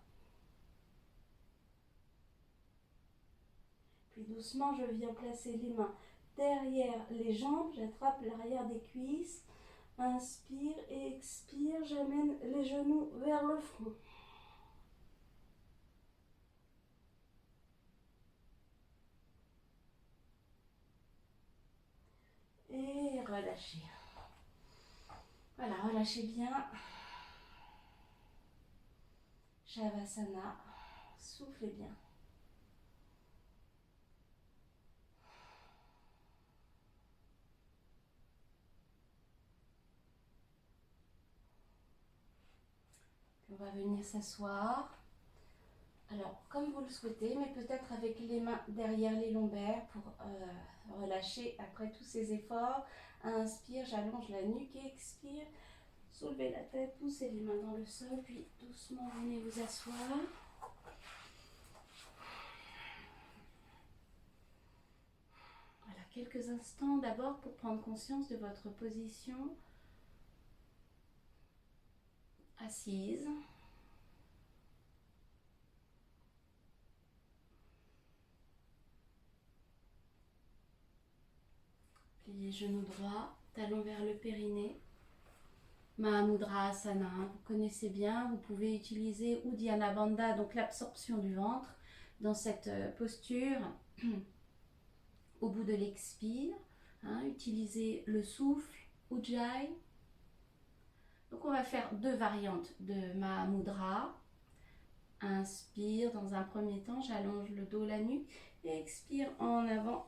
Puis doucement, je viens placer les mains derrière les jambes. J'attrape l'arrière des cuisses. Inspire et expire, j'amène les genoux vers le front. Et relâchez. Voilà, relâchez bien. Shavasana. Soufflez bien. On va venir s'asseoir. Alors, comme vous le souhaitez, mais peut-être avec les mains derrière les lombaires pour relâcher après tous ces efforts. Inspire, j'allonge la nuque et expire. Soulevez la tête, poussez les mains dans le sol, puis doucement venez vous asseoir. Voilà, quelques instants d'abord pour prendre conscience de votre position assise. Pliez genou droit, talon vers le périnée. Mahamudra-asana, hein. Vous connaissez bien, vous pouvez utiliser Uddiyana Bandha, donc l'absorption du ventre, dans cette posture. Au bout de l'expire, hein, utilisez le souffle, Ujjayi. Donc on va faire 2 variantes de Mahamudra. Inspire dans un premier temps, j'allonge le dos, la nuque, et expire en avant.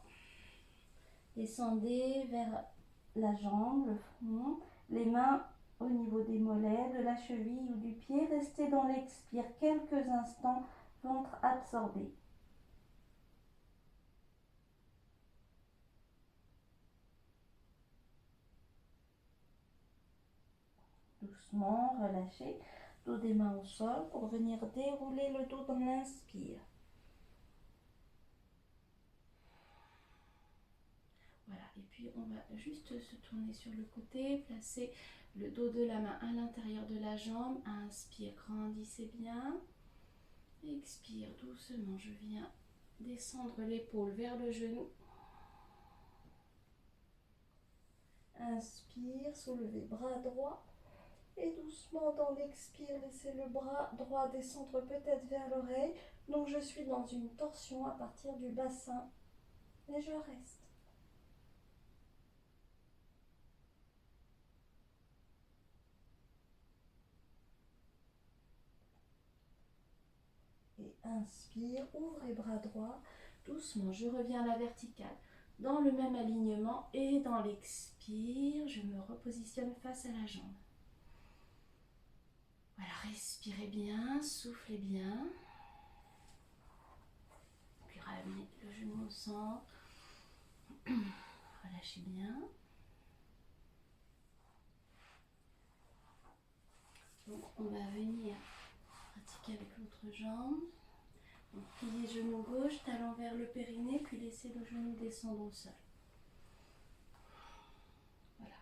Descendez vers la jambe, le front, les mains au niveau des mollets, de la cheville ou du pied. Restez dans l'expire quelques instants, ventre absorbé. Doucement, relâchez. Dos des mains au sol pour venir dérouler le dos dans l'inspire. Voilà, et puis on va juste se tourner sur le côté, placer le dos de la main à l'intérieur de la jambe. Inspire, grandissez bien. Expire doucement, je viens descendre l'épaule vers le genou. Inspire, soulevez bras droit. Et doucement dans l'expire, laissez le bras droit descendre peut-être vers l'oreille. Donc je suis dans une torsion à partir du bassin. Et je reste. Et inspire, ouvrez bras droit. Doucement, je reviens à la verticale. Dans le même alignement et dans l'expire, je me repositionne face à la jambe. Voilà, respirez bien, soufflez bien. Puis ramenez le genou au centre. Relâchez bien. Donc on va venir pratiquer avec l'autre jambe. Donc pliez genou gauche, talon vers le périnée, puis laissez le genou descendre au sol. Voilà.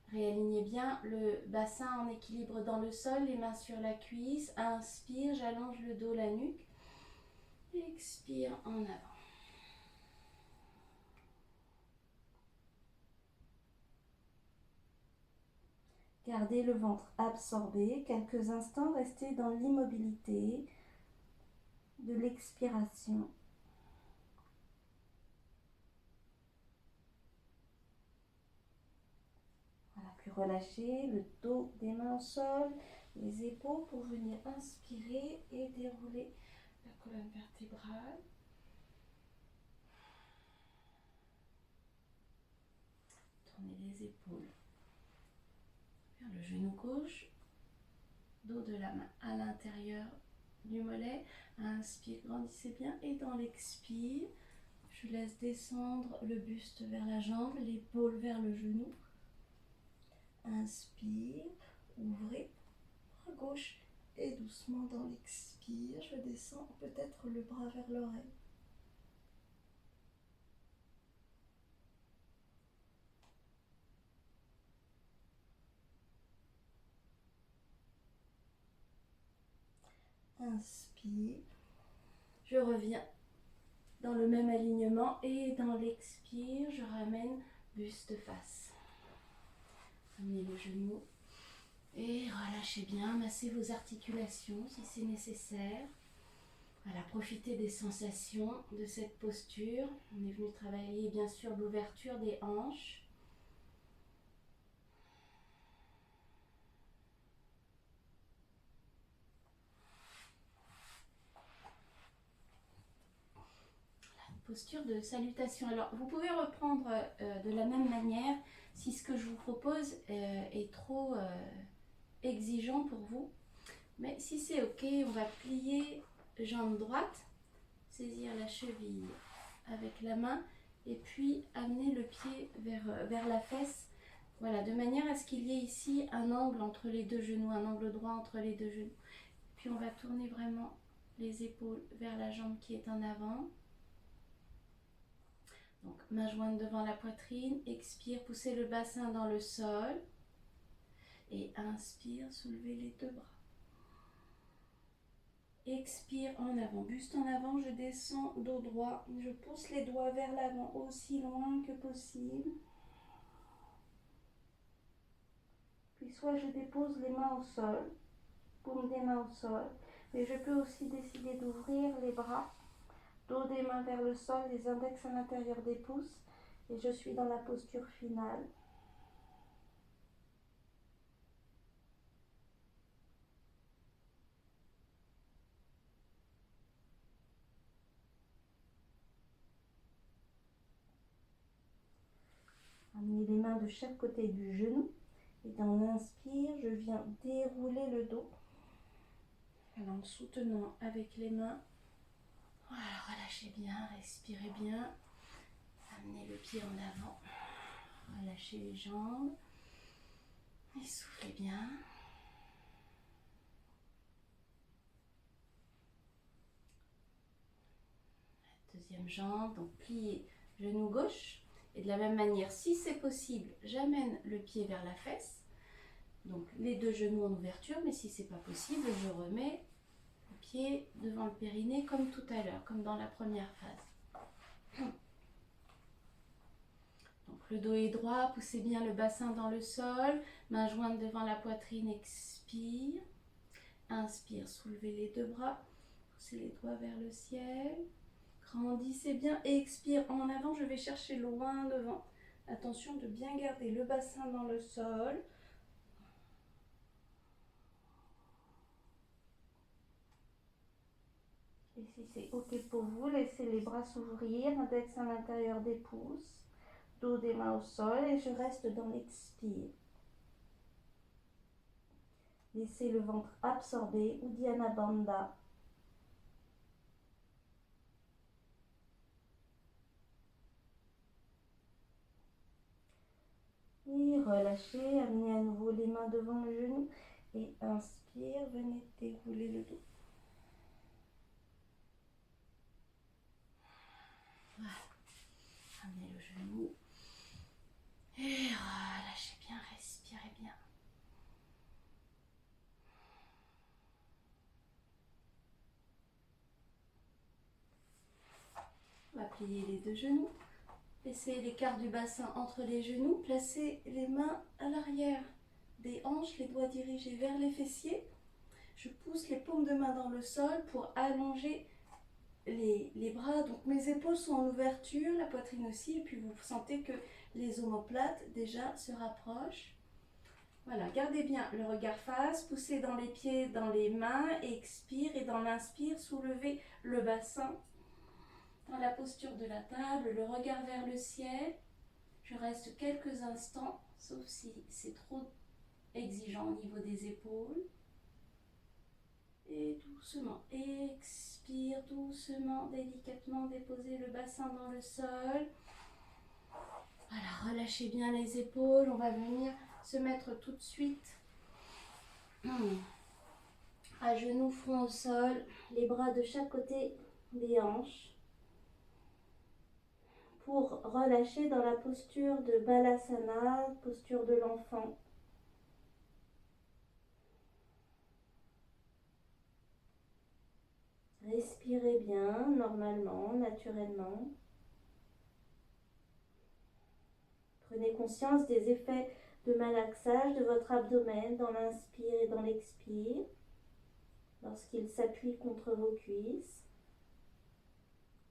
Réalignez bien le bassin en équilibre dans le sol, les mains sur la cuisse. Inspire, j'allonge le dos, la nuque. Expire en avant. Gardez le ventre absorbé. Quelques instants, restez dans l'immobilité de l'expiration. Voilà, puis relâchez le dos des mains au sol, les épaules pour venir inspirer et dérouler la colonne vertébrale. Tournez les épaules vers le genou gauche, dos de la main à l'intérieur du mollet. Inspire, grandissez bien et dans l'expire, je laisse descendre le buste vers la jambe, l'épaule vers le genou. Inspire, ouvrez bras gauche et doucement dans l'expire, je descends peut-être le bras vers l'oreille. Inspire, je reviens dans le même alignement et dans l'expire, je ramène buste face. Amenez le genou et relâchez bien, massez vos articulations si c'est nécessaire. Voilà, profitez des sensations de cette posture. On est venu travailler bien sûr l'ouverture des hanches. Posture de salutation. Alors, vous pouvez reprendre de la même manière si ce que je vous propose est trop exigeant pour vous. Mais si c'est ok, on va plier jambe droite, saisir la cheville avec la main et puis amener le pied vers la fesse. Voilà, de manière à ce qu'il y ait ici un angle entre les deux genoux, un angle droit entre les deux genoux. Puis on va tourner vraiment les épaules vers la jambe qui est en avant. Donc, main jointe devant la poitrine, expire, poussez le bassin dans le sol et inspire, soulevez les deux bras. Expire en avant, buste en avant, je descends, dos droit, je pousse les doigts vers l'avant aussi loin que possible. Puis soit je dépose les mains au sol, paume des mains au sol, mais je peux aussi décider d'ouvrir les bras, dos des mains vers le sol, les index à l'intérieur des pouces, et je suis dans la posture finale. Amenez les mains de chaque côté du genou. Et dans l'inspire, je viens dérouler le dos. Alors, en soutenant avec les mains. Voilà, relâchez bien, respirez bien. Amenez le pied en avant. Relâchez les jambes. Et soufflez bien. Deuxième jambe, donc pliez genou gauche. Et de la même manière, si c'est possible, j'amène le pied vers la fesse. Donc les deux genoux en ouverture, mais si c'est pas possible, je remets le pied devant le périnée comme tout à l'heure, comme dans la première phase. Donc le dos est droit, poussez bien le bassin dans le sol, main jointe devant la poitrine, expire. Inspire, soulevez les deux bras, poussez les doigts vers le ciel. Grandissez bien et expire en avant, je vais chercher loin devant. Attention de bien garder le bassin dans le sol. Et si c'est ok pour vous, laissez les bras s'ouvrir, index à l'intérieur des pouces, dos des mains au sol et je reste dans l'expire. Laissez le ventre absorber, Uddiyana Bandha. Et relâchez, amenez à nouveau les mains devant le genou et inspire, venez dérouler le dos. Voilà. Amenez le genou et relâchez bien, respirez bien. On va plier les deux genoux. Laissez l'écart du bassin entre les genoux. Placez les mains à l'arrière des hanches, les doigts dirigés vers les fessiers. Je pousse les paumes de main dans le sol pour allonger les bras. Donc mes épaules sont en ouverture, la poitrine aussi. Et puis vous sentez que les omoplates déjà se rapprochent. Voilà, gardez bien le regard face. Poussez dans les pieds, dans les mains. Expire et dans l'inspire, soulevez le bassin. Dans la posture de la table, le regard vers le ciel. Je reste quelques instants, sauf si c'est trop exigeant au niveau des épaules. Et doucement, expire doucement, délicatement, déposez le bassin dans le sol. Voilà, relâchez bien les épaules. On va venir se mettre tout de suite à genoux, front au sol, les bras de chaque côté des hanches. Pour relâcher dans la posture de Balasana, posture de l'enfant. Respirez bien, normalement, naturellement. Prenez conscience des effets de malaxage de votre abdomen dans l'inspire et dans l'expire, lorsqu'il s'appuie contre vos cuisses.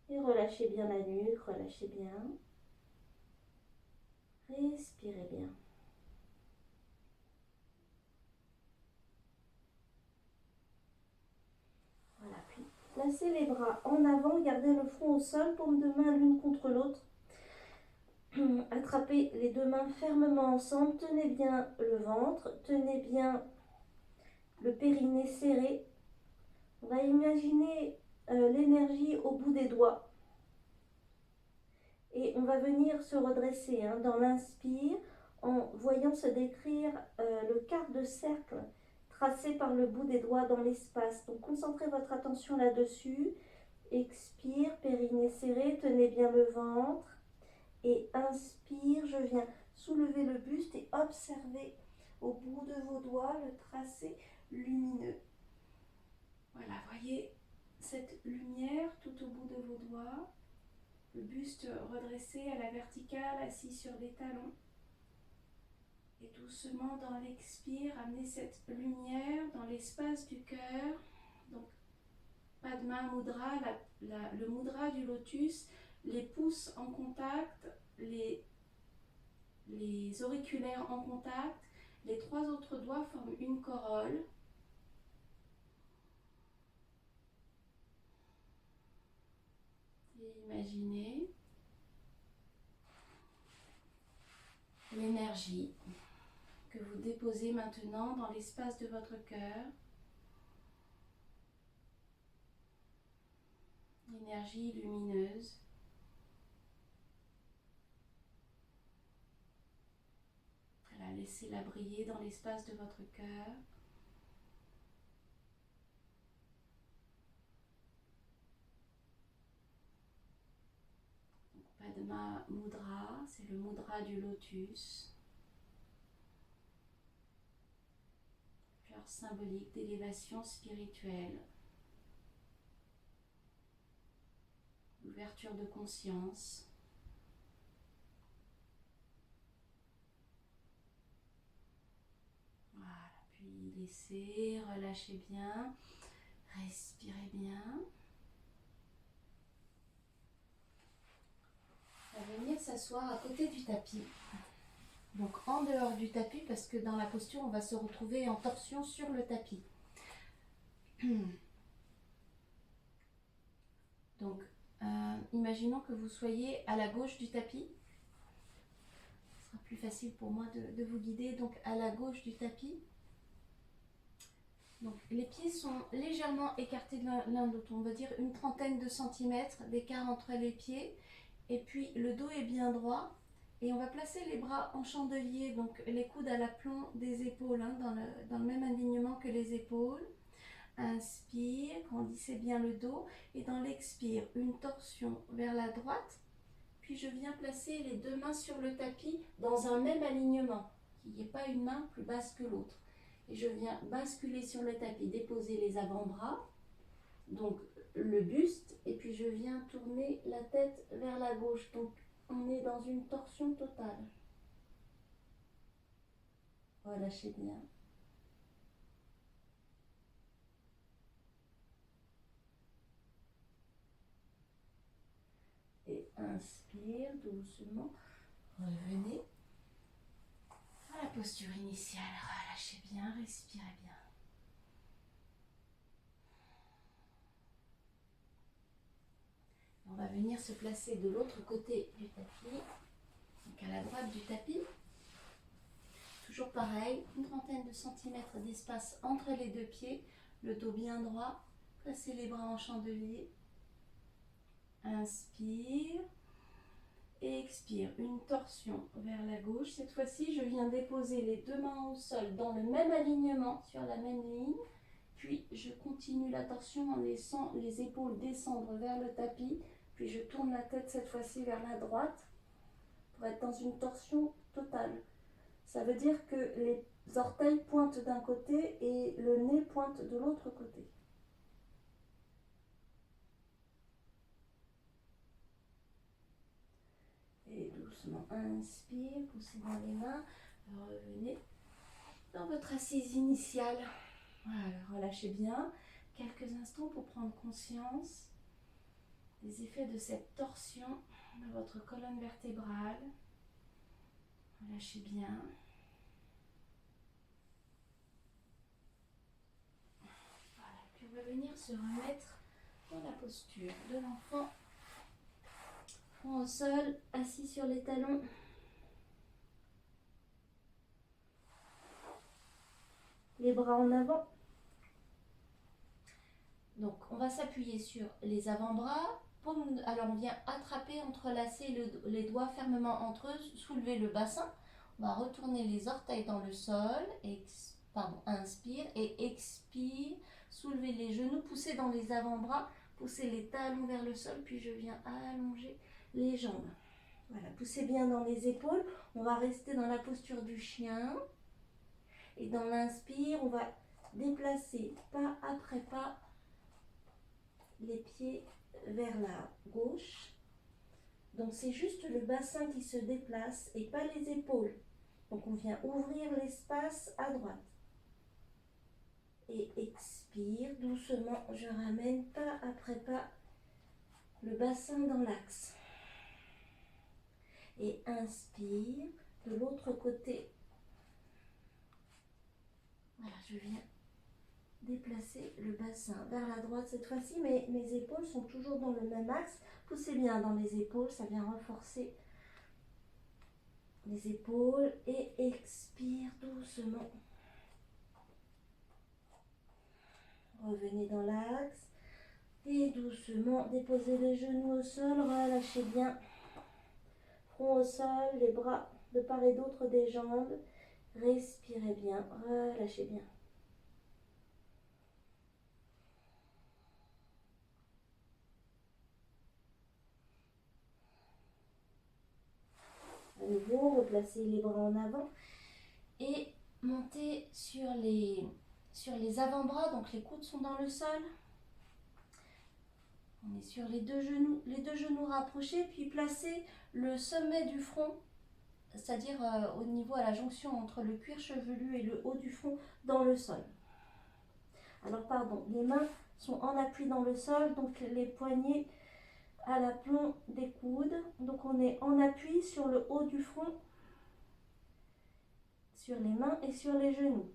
Et relâchez bien la nuque, relâchez bien. Respirez bien. Voilà, puis placez les bras en avant, gardez le front au sol, paumes de main l'une contre l'autre. Attrapez les deux mains fermement ensemble, tenez bien le ventre, tenez bien le périnée serré. On va imaginer l'énergie au bout des doigts. Et on va venir se redresser dans l'inspire en voyant se décrire le quart de cercle tracé par le bout des doigts dans l'espace. Donc concentrez votre attention là-dessus. Expire, périnée serré, tenez bien le ventre. Et inspire, je viens soulever le buste et observer au bout de vos doigts le tracé lumineux. Voilà, voyez cette lumière tout au bout de vos doigts. Le buste redressé à la verticale, assis sur les talons. Et doucement dans l'expire, amenez cette lumière dans l'espace du cœur. Donc Padma Mudra, le mudra du lotus, les pouces en contact, les auriculaires en contact, les 3 autres doigts forment une corolle. Et imaginez l'énergie que vous déposez maintenant dans l'espace de votre cœur. L'énergie lumineuse. Voilà, laissez-la briller dans l'espace de votre cœur. Padma Mudra, c'est le mudra du lotus. Fleur symbolique d'élévation spirituelle. Ouverture de conscience. Voilà, puis laissez, relâchez bien, respirez bien. On va venir s'asseoir à côté du tapis. Donc en dehors du tapis, parce que dans la posture, on va se retrouver en torsion sur le tapis. Donc, imaginons que vous soyez à la gauche du tapis. Ce sera plus facile pour moi de vous guider. Donc à la gauche du tapis. Donc les pieds sont légèrement écartés l'un de l'autre. On va dire une trentaine de centimètres d'écart entre les pieds. Et puis le dos est bien droit. Et on va placer les bras en chandelier, donc les coudes à l'aplomb des épaules, hein, dans le même alignement que les épaules. Inspire, grandissez bien le dos. Et dans l'expire, une torsion vers la droite. Puis je viens placer les 2 mains sur le tapis dans un même alignement, qu'il n'y ait pas une main plus basse que l'autre. Et je viens basculer sur le tapis, déposer les avant-bras, donc le buste, et puis je viens tourner la tête vers la gauche. Donc on est dans une torsion totale. Relâchez bien. Et inspire doucement. Revenez à la posture initiale. Relâchez bien, respirez bien. On va venir se placer de l'autre côté du tapis, donc à la droite du tapis. Toujours pareil, une trentaine de centimètres d'espace entre les 2 pieds, le dos bien droit. Placez les bras en chandelier. Inspire. Et expire, une torsion vers la gauche. Cette fois-ci, je viens déposer les 2 mains au sol dans le même alignement, sur la même ligne. Puis, je continue la torsion en laissant les épaules descendre vers le tapis. Puis, je tourne la tête cette fois-ci vers la droite pour être dans une torsion totale. Ça veut dire que les orteils pointent d'un côté et le nez pointe de l'autre côté. Et doucement, inspire, poussez dans les mains, revenez dans votre assise initiale. Voilà, relâchez bien. Quelques instants pour prendre conscience des effets de cette torsion de votre colonne vertébrale. Relâchez bien. Voilà, puis on va venir se remettre dans la posture de l'enfant. Front au sol, assis sur les talons. Les bras en avant. Donc, on va s'appuyer sur les avant-bras. Alors, on vient attraper, entrelacer les doigts fermement entre eux, soulever le bassin. On va retourner les orteils dans le sol. Inspire et expire. Soulevez les genoux, poussez dans les avant-bras, poussez les talons vers le sol, puis je viens allonger les jambes. Voilà, poussez bien dans les épaules. On va rester dans la posture du chien. Et dans l'inspire, on va déplacer pas après pas les pieds vers la gauche. Donc c'est juste le bassin qui se déplace et pas les épaules. Donc on vient ouvrir l'espace à droite. Et expire doucement, je ramène pas après pas le bassin dans l'axe. Et inspire de l'autre côté. Voilà, je viens déplacer le bassin vers la droite cette fois-ci, mais mes épaules sont toujours dans le même axe. Poussez bien dans les épaules, ça vient renforcer les épaules. Et expire doucement. Revenez dans l'axe. Et doucement, déposez les genoux au sol, relâchez bien. Front au sol, les bras de part et d'autre des jambes. Respirez bien, relâchez bien. À nouveau, replacez les bras en avant et montez sur les avant-bras, donc les coudes sont dans le sol. On est sur les deux genoux rapprochés, puis placez le sommet du front, c'est-à-dire au niveau à la jonction entre le cuir chevelu et le haut du front dans le sol. Alors pardon, les mains sont en appui dans le sol, donc les poignets à l'aplomb des coudes. Donc on est en appui sur le haut du front, sur les mains et sur les genoux.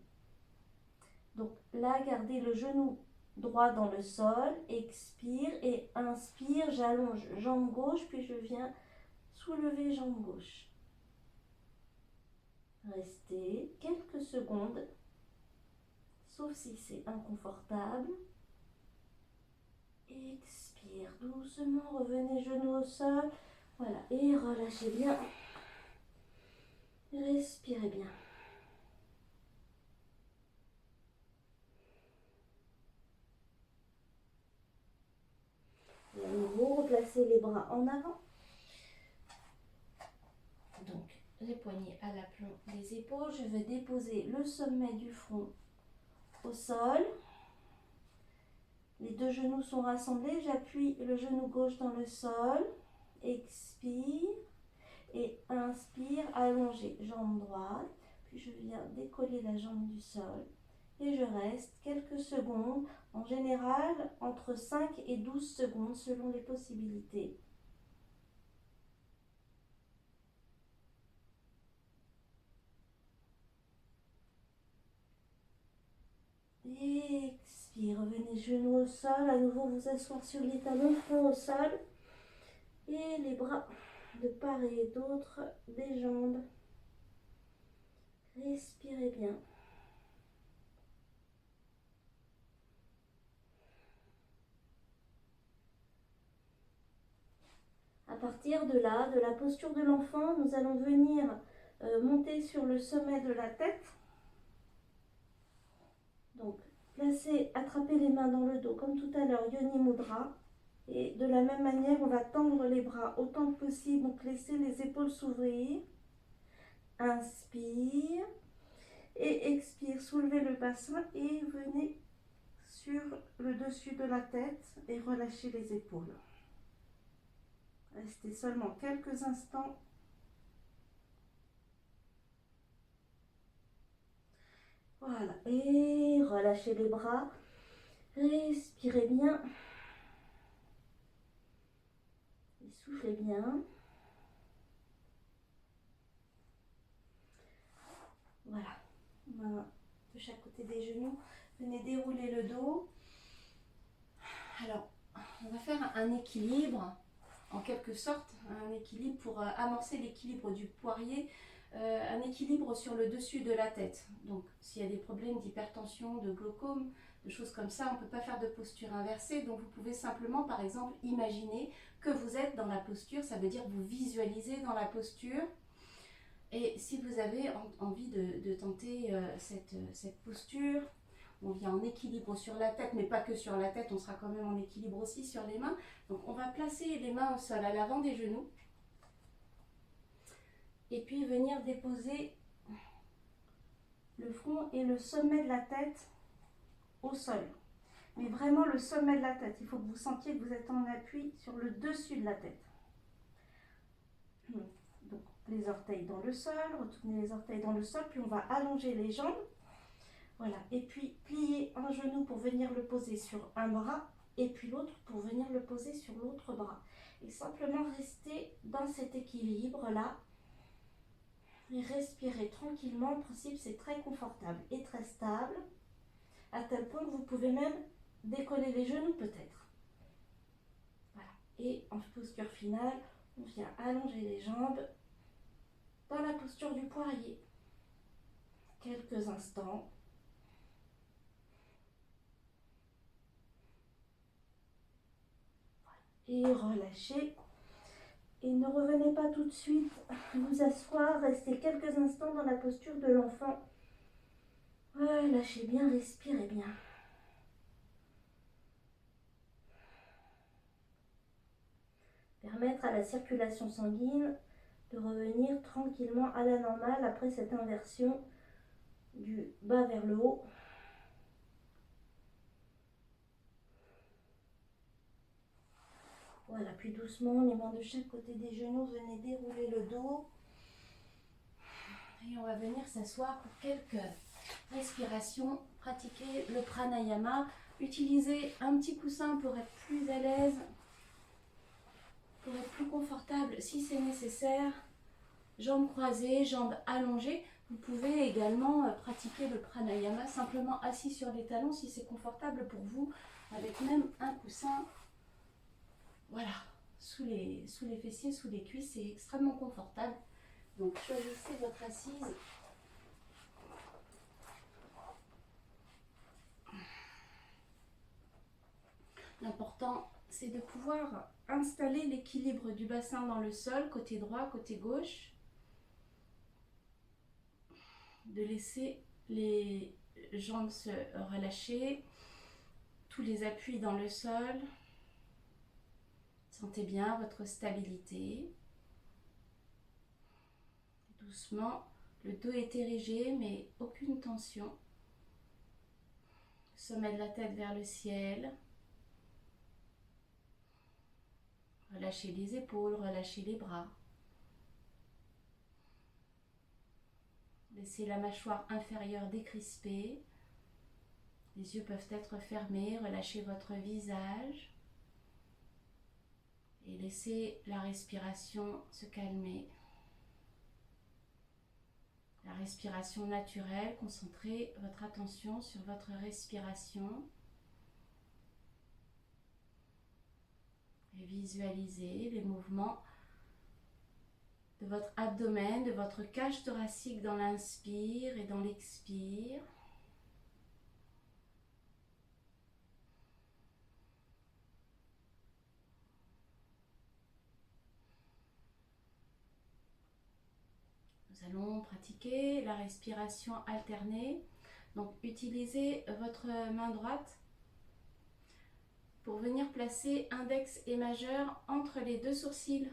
Donc là, gardez le genou droit dans le sol, expire et inspire, j'allonge jambe gauche, puis je viens soulever jambe gauche. Restez quelques secondes, sauf si c'est inconfortable. Expire doucement, revenez genou au sol, voilà, et relâchez bien. Respirez bien. Et à nouveau, replacez les bras en avant. Donc, les poignets à l'aplomb des épaules. Je vais déposer le sommet du front au sol. Les deux genoux sont rassemblés. J'appuie le genou gauche dans le sol. Expire. Et inspire, allongez jambe droite. Puis je viens décoller la jambe du sol. Et je reste quelques secondes. En général, entre 5 et 12 secondes selon les possibilités. Expire, revenez genoux au sol, à nouveau vous asseoir sur les talons, front au sol. Et les bras de part et d'autre des jambes. Respirez bien. À partir de là, de la posture de l'enfant, nous allons venir monter sur le sommet de la tête. Donc, attrapez les mains dans le dos comme tout à l'heure, Yoni Mudra. Et de la même manière, on va tendre les bras autant que possible. Donc, laissez les épaules s'ouvrir. Inspire. Et expire, soulevez le bassin et venez sur le dessus de la tête et relâchez les épaules. Restez seulement quelques instants. Voilà, et relâchez les bras. Respirez bien. Et soufflez bien. Voilà, main de chaque côté des genoux. Venez dérouler le dos. Alors, on va faire un équilibre, en quelque sorte, un équilibre pour amorcer l'équilibre du poirier, un équilibre sur le dessus de la tête. Donc, s'il y a des problèmes d'hypertension, de glaucome, de choses comme ça, on ne peut pas faire de posture inversée. Donc, vous pouvez simplement, par exemple, imaginer que vous êtes dans la posture, ça veut dire vous visualisez dans la posture. Et si vous avez envie de tenter cette posture, on vient en équilibre sur la tête, mais pas que sur la tête, on sera quand même en équilibre aussi sur les mains. Donc on va placer les mains au sol à l'avant des genoux. Et puis venir déposer le front et le sommet de la tête au sol. Mais vraiment le sommet de la tête. Il faut que vous sentiez que vous êtes en appui sur le dessus de la tête. Donc les orteils dans le sol, retournez les orteils dans le sol, puis on va allonger les jambes. Voilà, et puis plier un genou pour venir le poser sur un bras, et puis l'autre pour venir le poser sur l'autre bras. Et simplement rester dans cet équilibre-là, et respirer tranquillement. En principe, c'est très confortable et très stable, à tel point que vous pouvez même décoller les genoux peut-être. Voilà, et en posture finale, on vient allonger les jambes dans la posture du poirier. Quelques instants. Et relâchez. Et ne revenez pas tout de suite vous asseoir. Restez quelques instants dans la posture de l'enfant. Ouais, lâchez bien, respirez bien. Permettre à la circulation sanguine de revenir tranquillement à la normale après cette inversion du bas vers le haut. Voilà, puis doucement, les mains de chaque côté des genoux, venez dérouler le dos. Et on va venir s'asseoir pour quelques respirations, pratiquer le pranayama. Utilisez un petit coussin pour être plus à l'aise, pour être plus confortable si c'est nécessaire. Jambes croisées, jambes allongées. Vous pouvez également pratiquer le pranayama simplement assis sur les talons si c'est confortable pour vous, avec même un coussin. Voilà, sous les fessiers, sous les cuisses, c'est extrêmement confortable. Donc choisissez votre assise. L'important, c'est de pouvoir installer l'équilibre du bassin dans le sol, côté droit, côté gauche. De laisser les jambes se relâcher, tous les appuis dans le sol. Sentez bien votre stabilité. Doucement, le dos est érigé, mais aucune tension. Sommet de la tête vers le ciel. Relâchez les épaules, relâchez les bras. Laissez la mâchoire inférieure décrispée. Les yeux peuvent être fermés. Relâchez votre visage. Et laissez la respiration se calmer. La respiration naturelle, concentrez votre attention sur votre respiration. Et visualisez les mouvements de votre abdomen, de votre cage thoracique dans l'inspire et dans l'expire. Nous allons pratiquer la respiration alternée. Donc utilisez votre main droite pour venir placer index et majeur entre les deux sourcils.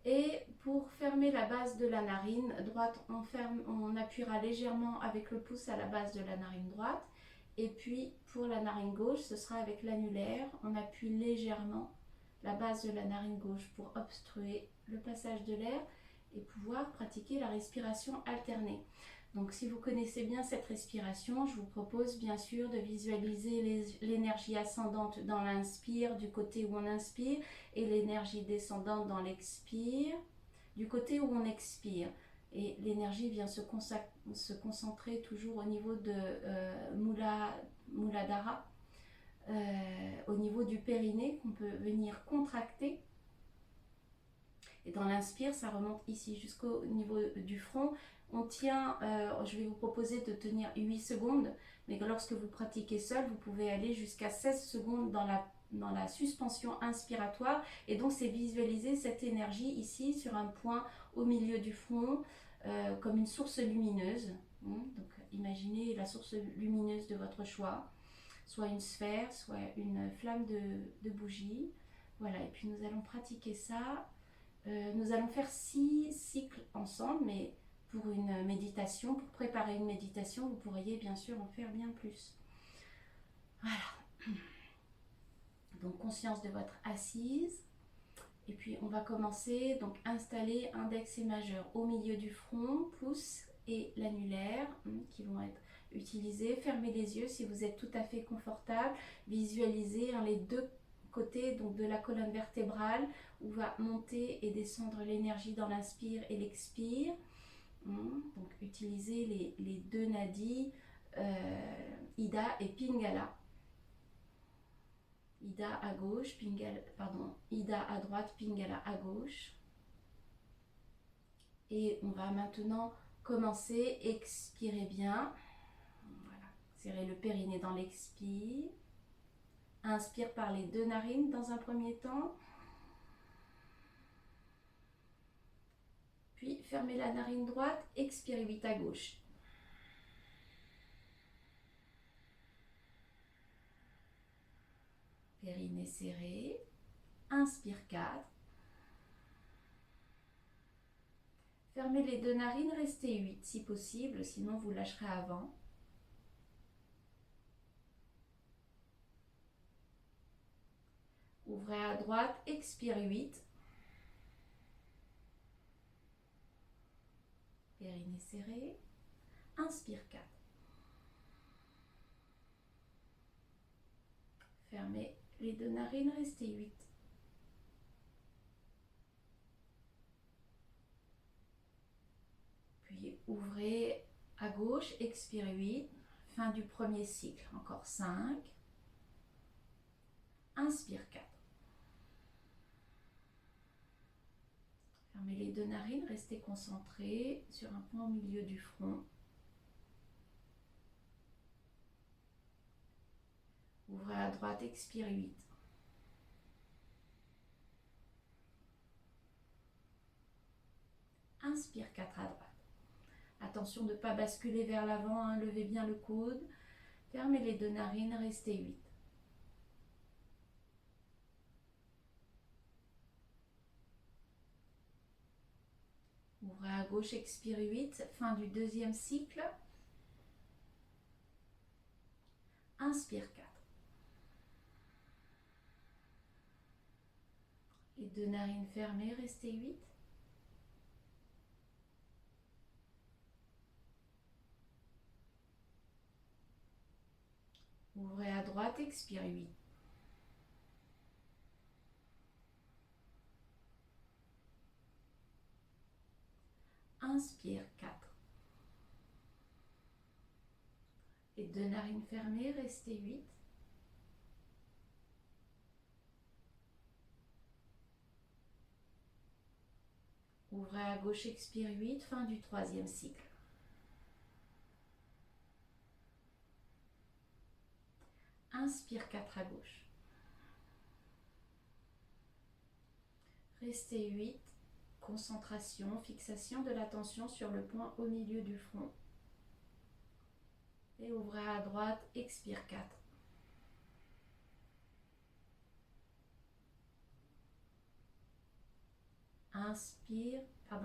Et pour fermer la base de la narine droite, on appuiera légèrement avec le pouce à la base de la narine droite. Et puis pour la narine gauche, ce sera avec l'annulaire. On appuie légèrement la base de la narine gauche pour obstruer le passage de l'air et pouvoir pratiquer la respiration alternée. Donc si vous connaissez bien cette respiration, je vous propose bien sûr de visualiser l'énergie ascendante dans l'inspire du côté où on inspire et l'énergie descendante dans l'expire du côté où on expire. Et l'énergie vient se concentrer toujours au niveau de Muladhara, au niveau du périnée qu'on peut venir contracter. Et dans l'inspire, ça remonte ici jusqu'au niveau du front. On tient, je vais vous proposer de tenir 8 secondes, mais lorsque vous pratiquez seul, vous pouvez aller jusqu'à 16 secondes dans la suspension inspiratoire. Et donc, c'est visualiser cette énergie ici sur un point au milieu du front, comme une source lumineuse. Donc, imaginez la source lumineuse de votre choix, soit une sphère, soit une flamme de bougie. Voilà, et puis nous allons pratiquer ça. Nous allons faire 6 cycles ensemble, mais pour une méditation, pour préparer une méditation, vous pourriez bien sûr en faire bien plus. Voilà. Donc conscience de votre assise Et puis on va commencer, donc installer index et majeur au milieu du front, pouce et l'annulaire qui vont être utilisés. Fermez les yeux si vous êtes tout à fait confortable. Visualisez les deux côtés donc de la colonne vertébrale où va monter et descendre l'énergie dans l'inspire et l'expire. Donc utilisez les deux nadis, Ida et Pingala. Ida à gauche, Ida à droite, Pingala à gauche. Et on va maintenant commencer, expirez bien. Voilà. Serrez le périnée dans l'expire. Inspire par les deux narines dans un premier temps. Puis fermez la narine droite, expirez 8 à gauche. Périnée serré. Inspire 4. Fermez les deux narines, restez 8 si possible, sinon vous lâcherez avant. Ouvrez à droite, expirez 8. Périnée serré. Inspire 4. Fermez les deux narines, restez 8. Puis ouvrez à gauche, expirez 8. Fin du premier cycle, encore 5. Inspire 4. Fermez les deux narines, restez concentrés sur un point au milieu du front. Ouvrez à droite, expirez 8. Inspire 4 à droite. Attention de ne pas basculer vers l'avant, levez bien le coude. Fermez les deux narines, restez 8. Ouvrez à gauche, expirez 8. Fin du deuxième cycle. Inspire 4. Les deux narines fermées, restez 8. Ouvrez à droite, expirez 8. Inspire 4. Les deux narines fermées, restez 8. Ouvrez à gauche, expire 8, fin du troisième cycle. Inspire 4 à gauche. Restez 8. Concentration, fixation de l'attention sur le point au milieu du front. Et ouvrez à droite, expire 4.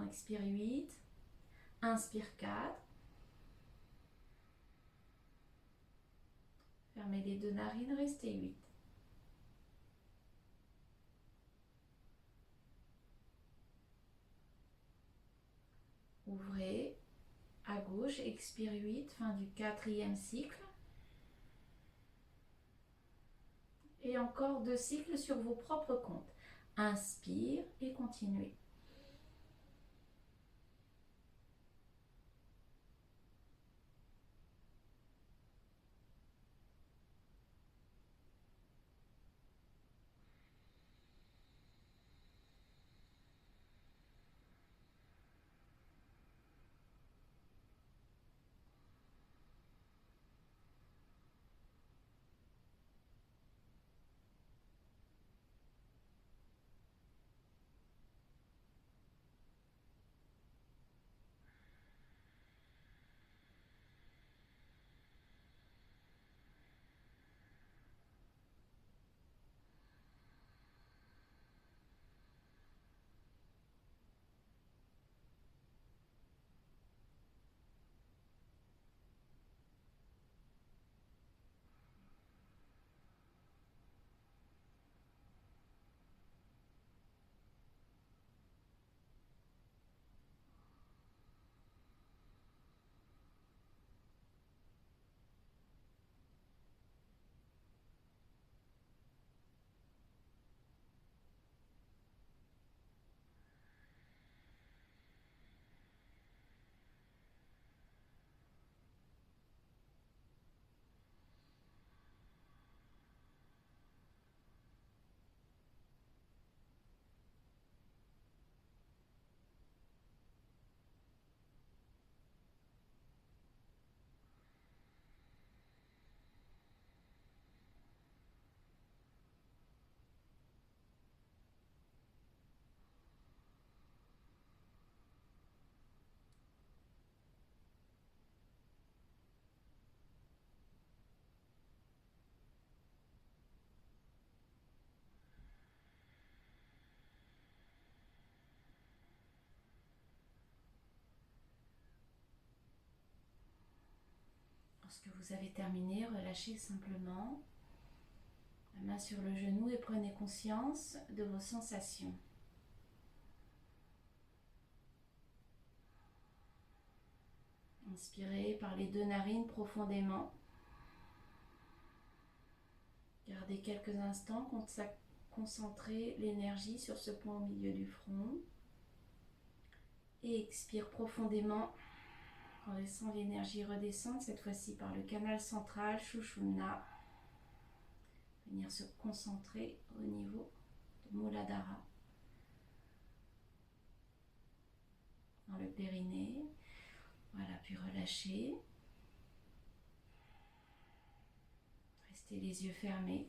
Expire 8. Inspire 4. Fermez les deux narines, restez 8. Ouvrez à gauche, expire 8, fin du quatrième cycle. Et encore 2 cycles sur vos propres comptes. Inspire et continuez. Lorsque vous avez terminé, relâchez simplement la main sur le genou et prenez conscience de vos sensations. Inspirez par les 2 narines profondément. Gardez quelques instants, concentrez l'énergie sur ce point au milieu du front. Et expire profondément en laissant l'énergie redescendre, cette fois-ci par le canal central, Sushumna. Venir se concentrer au niveau de Muladhara. Dans le périnée. Voilà, puis relâchez. Restez les yeux fermés.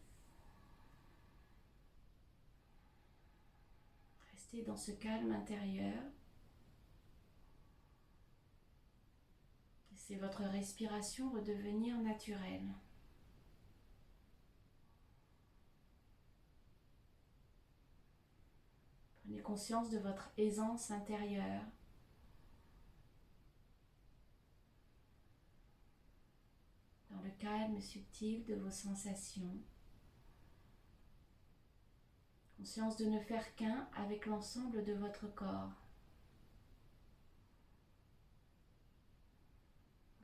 Restez dans ce calme intérieur. Laissez votre respiration redevenir naturelle. Prenez conscience de votre aisance intérieure. Dans le calme subtil de vos sensations. Conscience de ne faire qu'un avec l'ensemble de votre corps.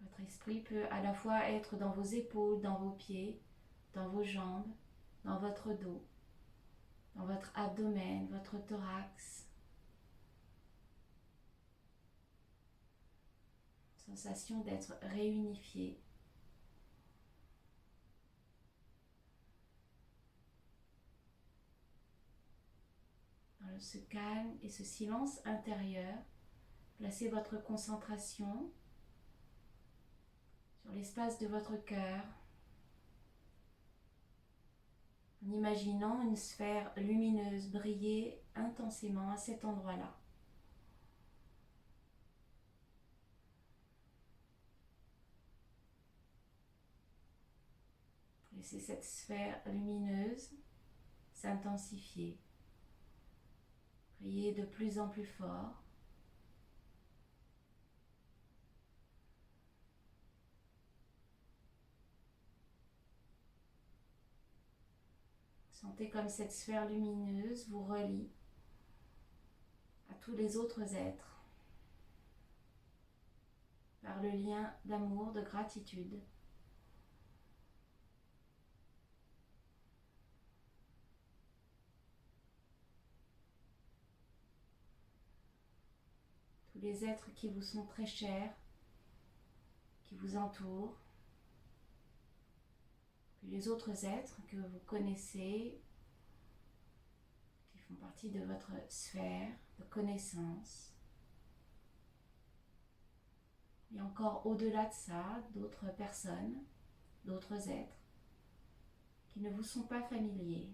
Votre esprit peut à la fois être dans vos épaules, dans vos pieds, dans vos jambes, dans votre dos, dans votre abdomen, votre thorax. Sensation d'être réunifié. Dans ce calme et ce silence intérieur, placez votre concentration sur l'espace de votre cœur, en imaginant une sphère lumineuse briller intensément à cet endroit-là. Laissez cette sphère lumineuse s'intensifier, briller de plus en plus fort. Sentez comme cette sphère lumineuse vous relie à tous les autres êtres par le lien d'amour, de gratitude. Tous les êtres qui vous sont très chers, qui vous entourent, puis les autres êtres que vous connaissez, qui font partie de votre sphère de connaissance. Et encore au-delà de ça, d'autres personnes, d'autres êtres qui ne vous sont pas familiers.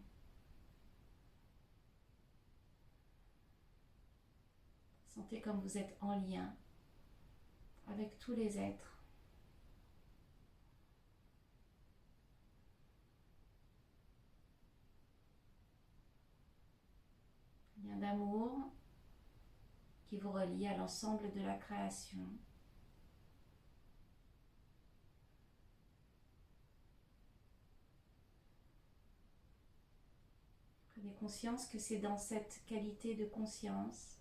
Sentez comme vous êtes en lien avec tous les êtres. Lien d'amour qui vous relie à l'ensemble de la création. Prenez conscience que c'est dans cette qualité de conscience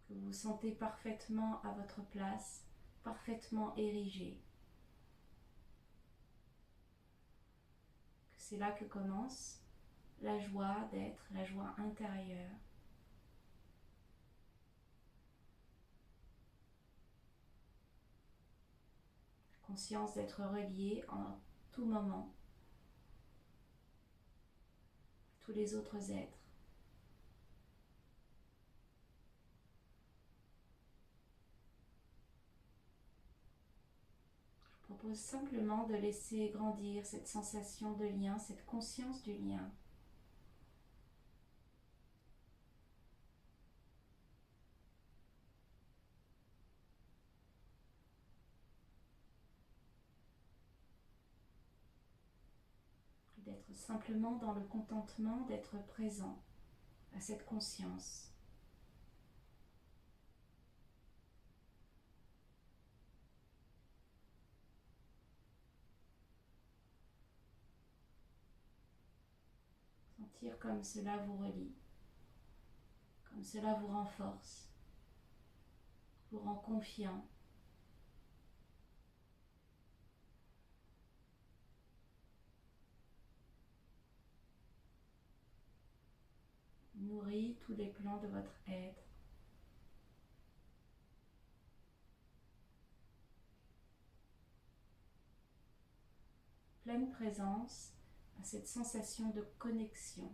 que vous vous sentez parfaitement à votre place, parfaitement érigé. Que c'est là que commence la joie d'être, la joie intérieure. La conscience d'être relié en tout moment à tous les autres êtres. Je vous propose simplement de laisser grandir cette sensation de lien, cette conscience du lien. D'être simplement dans le contentement d'être présent à cette conscience. sentir comme cela vous relie, comme cela vous renforce, vous rend confiant. Nourrit tous les plans de votre être. Pleine présence à cette sensation de connexion.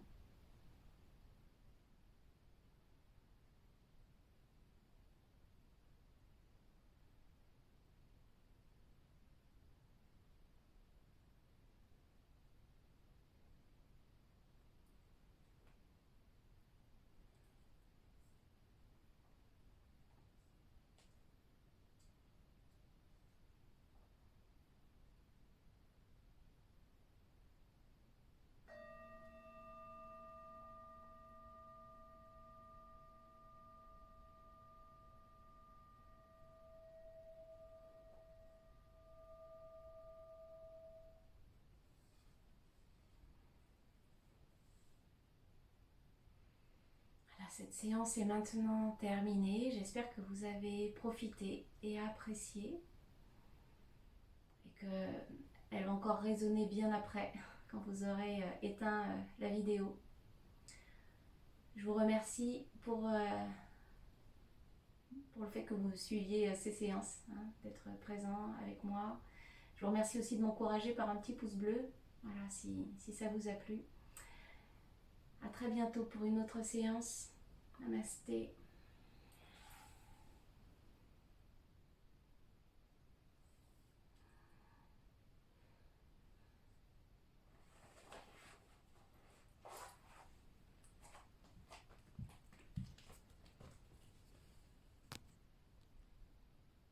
Cette séance est maintenant terminée. J'espère que vous avez profité et apprécié et qu'elle va encore résonner bien après quand vous aurez éteint la vidéo. Je vous remercie pour le fait que vous suiviez ces séances, d'être présent avec moi. Je vous remercie aussi de m'encourager par un petit pouce bleu, voilà, si ça vous a plu. À très bientôt pour une autre séance. Namasté.